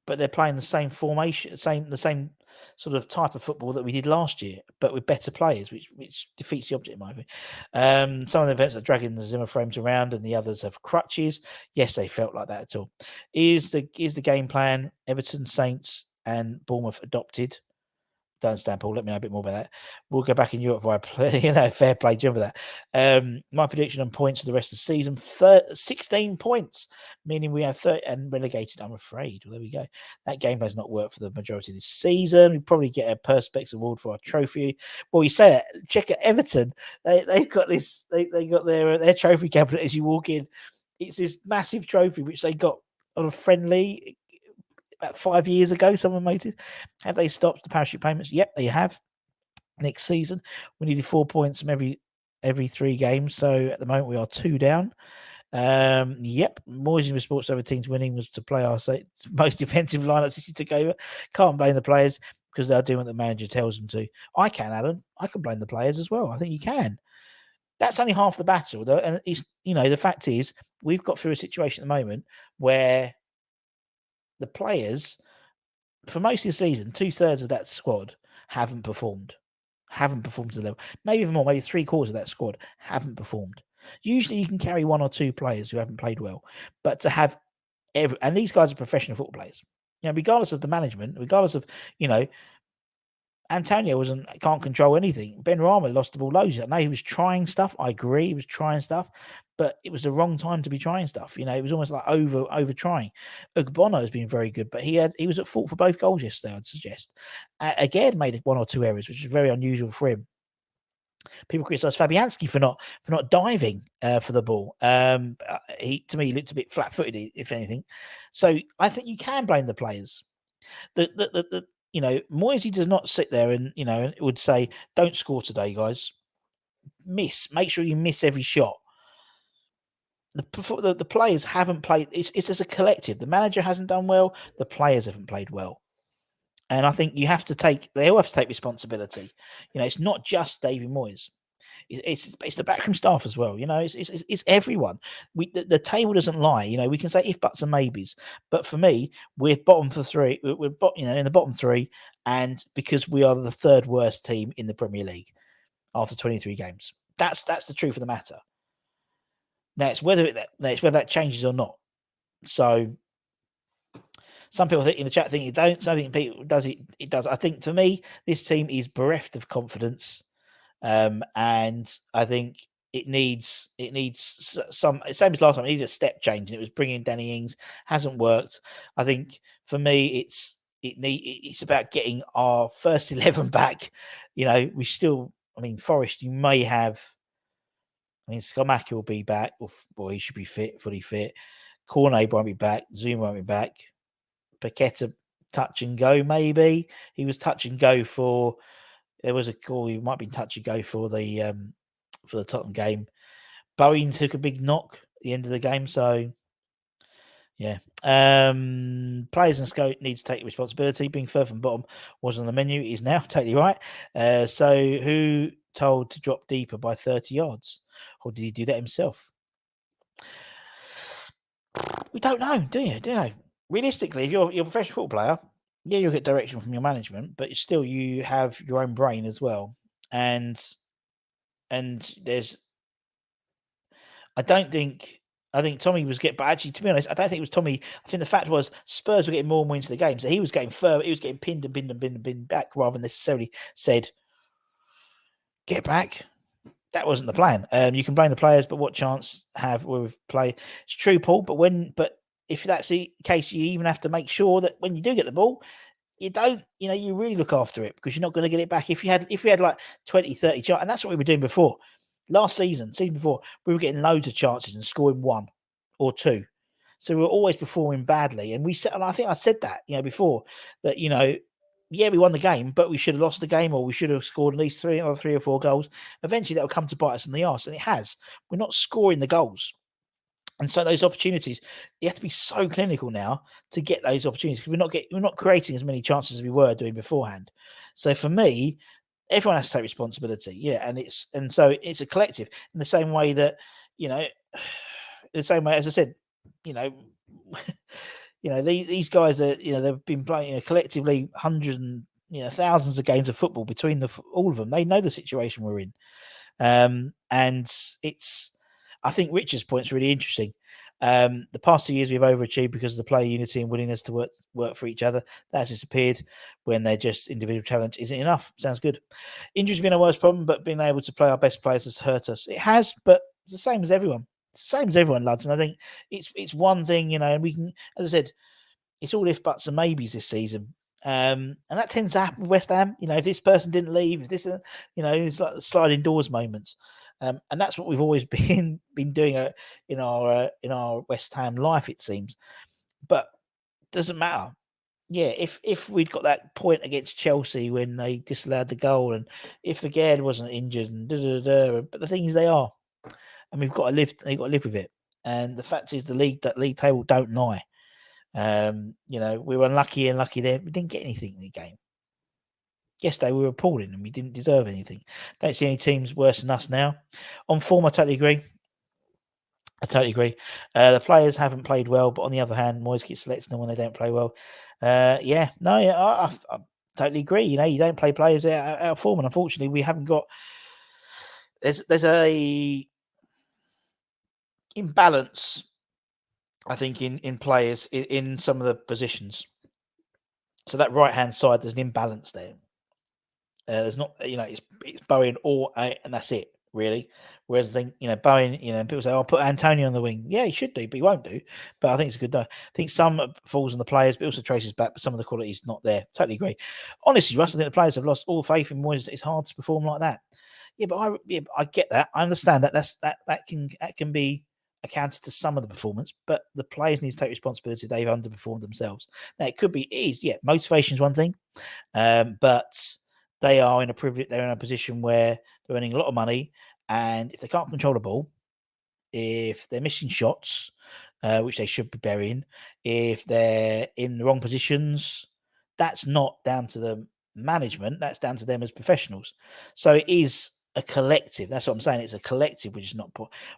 but they're playing the same formation, the same sort of type of football that we did last year, but with better players, which defeats the object, in my opinion. Some of the events are dragging the Zimmer frames around, and the others have crutches. Yes, they felt like that at all. Is the game plan Everton, Saints, and Bournemouth adopted? Don't understand, Paul. Let me know a bit more about that. We'll go back in Europe via fair play. Do you remember that? My prediction on points for the rest of the season: 16 points, meaning we have 30 and relegated. I'm afraid. Well, there we go. That game does not work for the majority of this season. We probably get a Perspex award for our trophy. Well, you say that. Check out Everton. They've got this. They got their trophy cabinet as you walk in. It's this massive trophy which they got on a friendly about 5 years ago. Someone made it. Have they stopped the parachute payments? Yep, they have. Next season, we needed 4 points from every 3 games. So at the moment, we are 2 down. Yep, Moyes' response to other teams winning was to play our most defensive lineup. City took over. Can't blame the players because they're doing what the manager tells them to. I can, Alan. I can blame the players as well. I think you can. That's only half the battle, though. And it's, the fact is, we've got through a situation at the moment where the players, for most of the season, 2/3 of that squad haven't performed to the level. Maybe even more, maybe 3/4 of that squad haven't performed. Usually you can carry 1 or 2 players who haven't played well, but to have and these guys are professional football players. Regardless of the management, regardless of, Antonio can't control anything. Ben Rama lost the ball loads. I know he was trying stuff. I agree, he was trying stuff, but it was the wrong time to be trying stuff. It was almost like over trying. Ugbono has been very good, but he was at fault for both goals yesterday, I'd suggest. Again, made 1 or 2 errors, which is very unusual for him. People criticise Fabianski for not diving for the ball. To me, he looked a bit flat-footed, if anything. So I think you can blame the players. Moyes does not sit there and would say, "Don't score today, guys. Make sure you miss every shot." The players haven't played. It's as a collective. The manager hasn't done well. The players haven't played well. And I think they all have to take responsibility. It's not just David Moyes. It's the backroom staff as well. It's everyone. The table doesn't lie. We can say if, buts, and maybes, but for me, we're bottom for 3. We're in the bottom 3, and because we are the 3rd worst team in the Premier League after 23 games. That's the truth of the matter. Now it's whether that changes or not. So some people think in the chat think it don't. Some people does it. It does. I think to me, this team is bereft of confidence. And I think it needs some, same as last time. It needed a step change, and it was bringing Danny Ings. Hasn't worked. I think for me, it's about getting our first 11 back. We still. Forest. You may have. Skamaka will be back. He should be fully fit. Cornet won't be back. Zuma won't be back. Paqueta touch and go. Maybe he was touch and go for. There was a call. He might be touch and go for the Tottenham game. Bowen took a big knock at the end of the game. So, yeah. Players and scope need to take responsibility. Being third from bottom wasn't on the menu. Is now totally right. So who told to drop deeper by 30 yards? Or did he do that himself? We don't know, do you? Realistically, if you're a professional football player, yeah, you'll get direction from your management, but still you have your own brain as well. And there's, I think Tommy was but actually, to be honest, I don't think it was Tommy. I think the fact was Spurs were getting more and more into the game. So he was getting further, he was getting pinned back rather than necessarily said, get back. That wasn't the plan. You can blame the players, but what chance have we play? It's true, Paul, but if that's the case, you even have to make sure that when you do get the ball, you don't, you really look after it, because you're not going to get it back. If we had like 20, 30 chances, and that's what we were doing before. Last season before, we were getting loads of chances and scoring 1 or 2. So we were always performing badly. And I think I said that, before, that, yeah, we won the game, but we should have lost the game, or we should have scored at least 3 or 4 goals. Eventually that will come to bite us in the arse, and it has. We're not scoring the goals. And so those opportunities, you have to be so clinical now to get those opportunities, because we're not creating as many chances as we were doing beforehand. So for me, everyone has to take responsibility. Yeah. And so it's a collective, in the same way that, the same way, as I said, these guys that, they've been playing collectively hundreds and thousands of games of football between all of them. They know the situation we're in. And I think Richard's point's really interesting. The past 2 years we've overachieved because of the player unity and willingness to work for each other. That's disappeared when they're just individual talent isn't enough. Sounds good. Injuries have been our worst problem, but being able to play our best players has hurt us. It has, but it's the same as everyone. It's the same as everyone, lads. And I think it's one thing, and we can, as I said, it's all if buts and maybes this season. And that tends to happen with West Ham. If this person didn't leave, if this, it's like the sliding doors moments. And that's what we've always been doing in our West Ham life, it seems. But it doesn't matter. Yeah, if we'd got that point against Chelsea when they disallowed the goal, and if Agard wasn't injured, and but the thing is, they are, and we've got to live. They've got to live with it. And the fact is, the league table don't lie. We were unlucky there. We didn't get anything in the game. Yesterday we were appalling and we didn't deserve anything. Don't see any teams worse than us now. On form, I totally agree. The players haven't played well, but on the other hand, Moyes keeps selecting them when they don't play well. I totally agree. You don't play players out of form, and unfortunately, we haven't got. There's a imbalance, I think, in players in some of the positions. So that right hand side, there's an imbalance there. There's not, it's Bowen or and that's it, really. Whereas I think, Bowen, people say, "I'll put Antonio on the wing." Yeah, he should do, but he won't do. But I think it's a good. I think some falls on the players, but also traces back. But some of the quality is not there. Totally agree. Honestly, Russ, I think the players have lost all faith in Moyes. It's hard to perform like that. Yeah, but I get that. I understand that. That can be accounted to some of the performance, but the players need to take responsibility. They've underperformed themselves. Now it could be motivation is one thing, but they are in a position where they're earning a lot of money, and if they can't control the ball, if they're missing shots, which they should be burying, if they're in the wrong positions, that's not down to the management. That's down to them as professionals. So it is a collective. That's what I'm saying. It's a collective, which is not.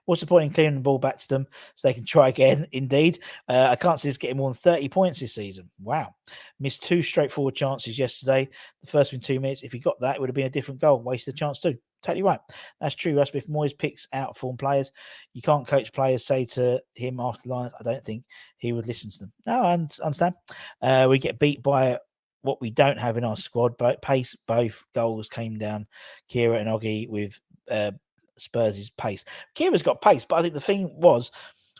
What's the point in clearing the ball back to them so they can try again? Indeed, I can't see us getting more than 30 points this season. Wow, missed 2 straightforward chances yesterday. The first in 2 minutes. If he got that, it would have been a different goal. Wasted a chance too. Totally right. That's true, Russ. If Moyes picks out form players, you can't coach players. Say to him after the line, I don't think he would listen to them. No, I understand. We get beat by what we don't have in our squad, but pace. Both goals came down Kira and Oggy with Spurs' pace. Kira's got pace, but I think the thing was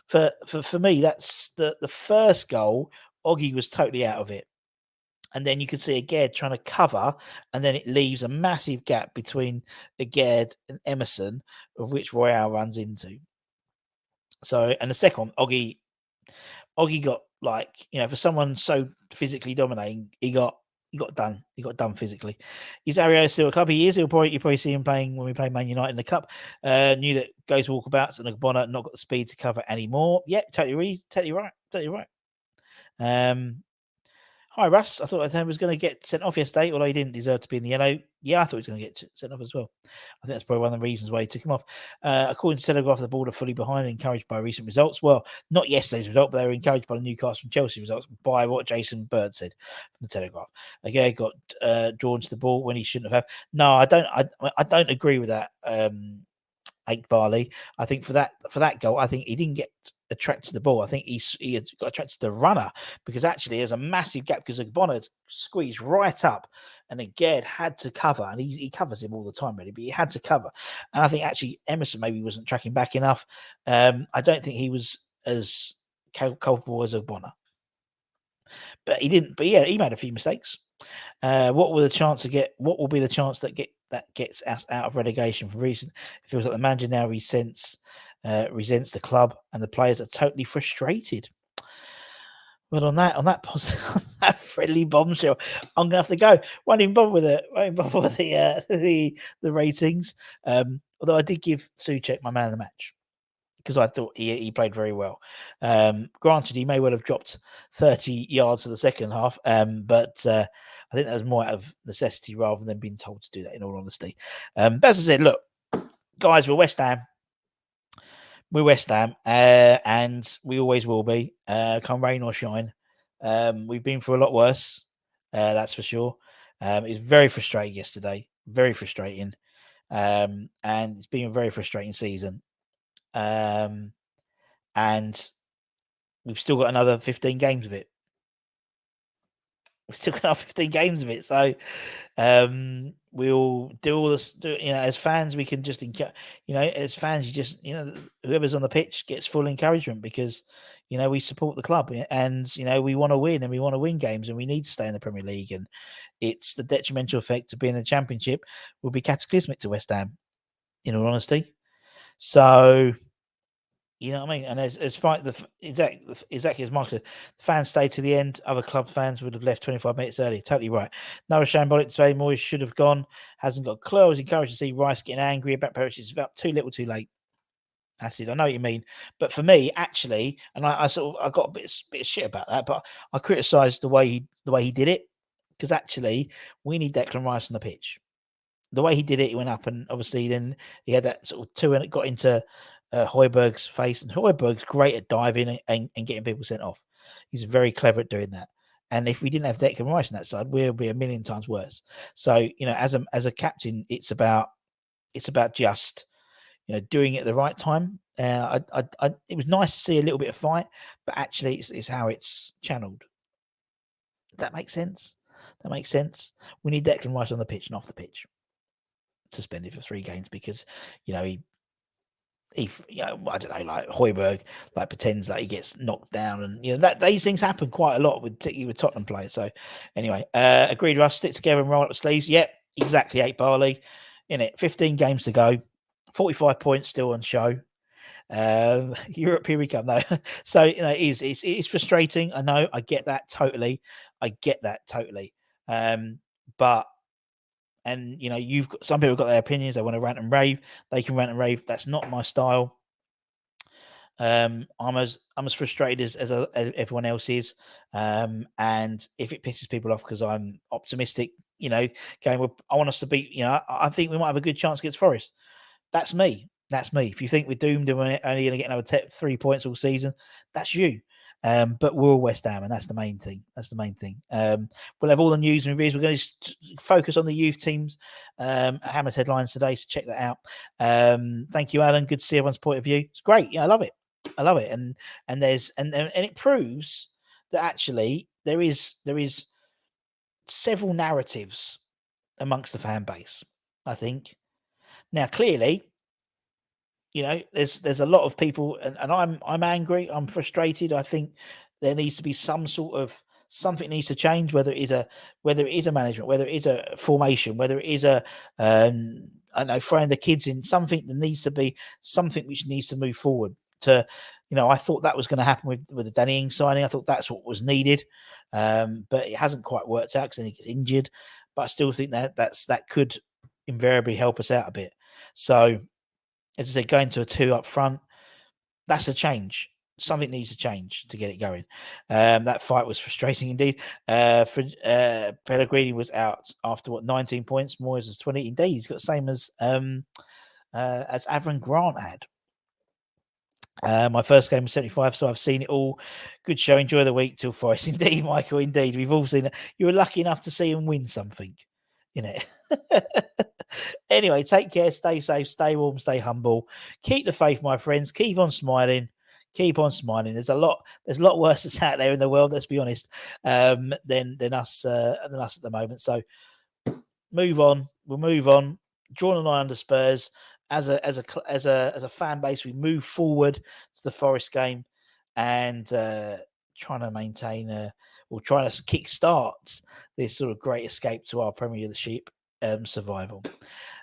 for me, that's the first goal. Oggy was totally out of it. And then you can see Agard trying to cover, and then it leaves a massive gap between Agard and Emerson, of which Royale runs into. So, and the second one, Oggy got for someone so physically dominating, he got done. He got done physically. Is Ario still a club? He is. You probably see him playing when we play Man United in the Cup. Knew that goes walkabouts and Bonner not got the speed to cover anymore. Yeah, totally right. Hi, Russ. I thought he was going to get sent off yesterday, although he didn't deserve to be in the yellow. Yeah, I thought he was going to get sent off as well. I think that's probably one of the reasons why he took him off. According to Telegraph, the board are fully behind and encouraged by recent results. Well, not yesterday's result, but they were encouraged by the Newcastle and Chelsea results by what Jason Bird said from the Telegraph. Again, got drawn to the ball when he shouldn't have. No, I don't agree with that. Aint Barley. I think for that goal, I think he didn't get attracted to the ball. I think he got attracted to the runner because actually there's a massive gap because Bonner squeezed right up and Agard had to cover, and he covers him all the time really, but he had to cover. And I think actually Emerson maybe wasn't tracking back enough. I don't think he was as culpable as Bonner. But he didn't. But yeah, he made a few mistakes. What will be the chance that gets us out of relegation for reason? It feels like the manager now resents the club, and the players are totally frustrated. Well, on that positive, that friendly bombshell, I'm gonna have to go. Won't even bother with it. Won't bother with the ratings. Although I did give Souček my man of the match, because I thought he played very well. Granted, he may well have dropped 30 yards for the second half, but I think that was more out of necessity rather than being told to do that, in all honesty. But as I said, look, guys, we're West Ham. We're West Ham, and we always will be, come rain or shine. We've been through a lot worse, that's for sure. It was very frustrating yesterday, very frustrating. And it's been a very frustrating season. And we've still got another 15 games of it. We've still got another 15 games of it. So we'll do all this. As fans, we can just, as fans, you just, whoever's on the pitch gets full encouragement because, we support the club and, we want to win and we want to win games and we need to stay in the Premier League. And it's the detrimental effect of being in the Championship will be cataclysmic to West Ham, in all honesty. So, you know what I mean? And as far exactly as Mark said, the fans stayed to the end. Other club fans would have left 25 minutes early. Totally right. Noah shambolic to say Moyes should have gone. Hasn't got a clue. I was encouraged to see Rice getting angry about Perisic. It's about too little, too late. That's it. I know what you mean. But for me, actually, and I got a bit of shit about that, but I criticised the way he did it because actually we need Declan Rice on the pitch. The way he did it, he went up and obviously then he had that sort of two and it got into Højbjerg's face, and Højbjerg's great at diving and getting people sent off. He's very clever at doing that. And if we didn't have Declan Rice on that side, we'd be a million times worse. So as a captain, it's about just doing it at the right time. It was nice to see a little bit of fight, but actually, it's how it's channeled. Does that make sense? That makes sense. We need Declan Rice on the pitch and off the pitch. Suspended for 3 games because he I don't know, like Højbjerg pretends like he gets knocked down, and that these things happen quite a lot particularly with Tottenham players. So anyway, agreed, Russ, stick together and roll up the sleeves. Yep, exactly. 8 Barley in it. 15 games to go, 45 points still on show. Europe, here we come though. So it is frustrating. I know, I get that totally. But you've got some people have got their opinions. They want to rant and rave. They can rant and rave. That's not my style. I'm as frustrated as everyone else is. And if it pisses people off because I'm optimistic, going with, I want us to beat. I think we might have a good chance against Forest. That's me. If you think we're doomed and we're only going to get another 3 points all season, that's you. But we're all West Ham, and that's the main thing. We'll have all the news and reviews. We're going to focus on the youth teams. Hammer's headlines today, so check that out. Thank you, Alan. Good to see everyone's point of view. It's great. Yeah, I love it. And it proves that actually there is several narratives amongst the fan base. I think now clearly. There's a lot of people, and I'm angry. I'm frustrated. I think there needs to be some sort of something needs to change. Whether it is a management, whether it is a formation, whether it is throwing the kids in. Something that needs to be something which needs to move forward. I thought that was going to happen with the Danny Ings signing. I thought that's what was needed, but it hasn't quite worked out because then he gets injured. But I still think that could invariably help us out a bit. So. As I said, going to a 2 up front, that's a change. Something needs to change to get it going. That fight was frustrating indeed. Pellegrini was out after 19 points. Moyes was 20. Indeed, he's got the same as Avram Grant had. My first game was 75, so I've seen it all. Good show. Enjoy the week till Forest. Indeed, Michael. Indeed, we've all seen it. You were lucky enough to see him win something. Anyway, take care, stay safe, stay warm, stay humble. Keep the faith, my friends. Keep on smiling. There's a lot worse that's out there in the world, let's be honest, than us at the moment. So move on. We'll move on. Draw an eye under Spurs. As a fan base, we move forward to the Forest game and trying to maintain or trying to kickstart this sort of great escape to our Premiership survival.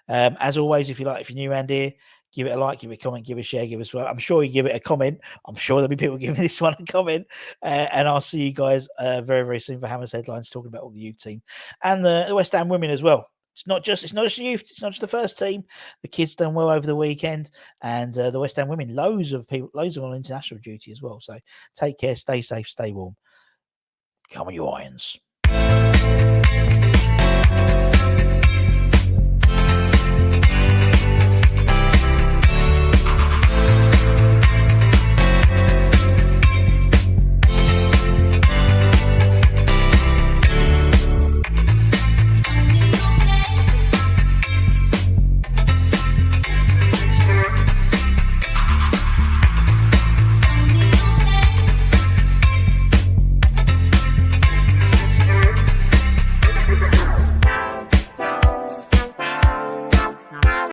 As always, if you're new around here, give it a like, give it a comment, give it a share, give us. I'm sure you give it a comment. I'm sure there'll be people giving this one a comment. And I'll see you guys very, very soon for Hammer's headlines, talking about all the youth team and the West Ham women as well. It's not just youth. It's not just the first team. The kids done well over the weekend, and the West Ham women, loads of on international duty as well. So take care, stay safe, stay warm. Come on, you irons.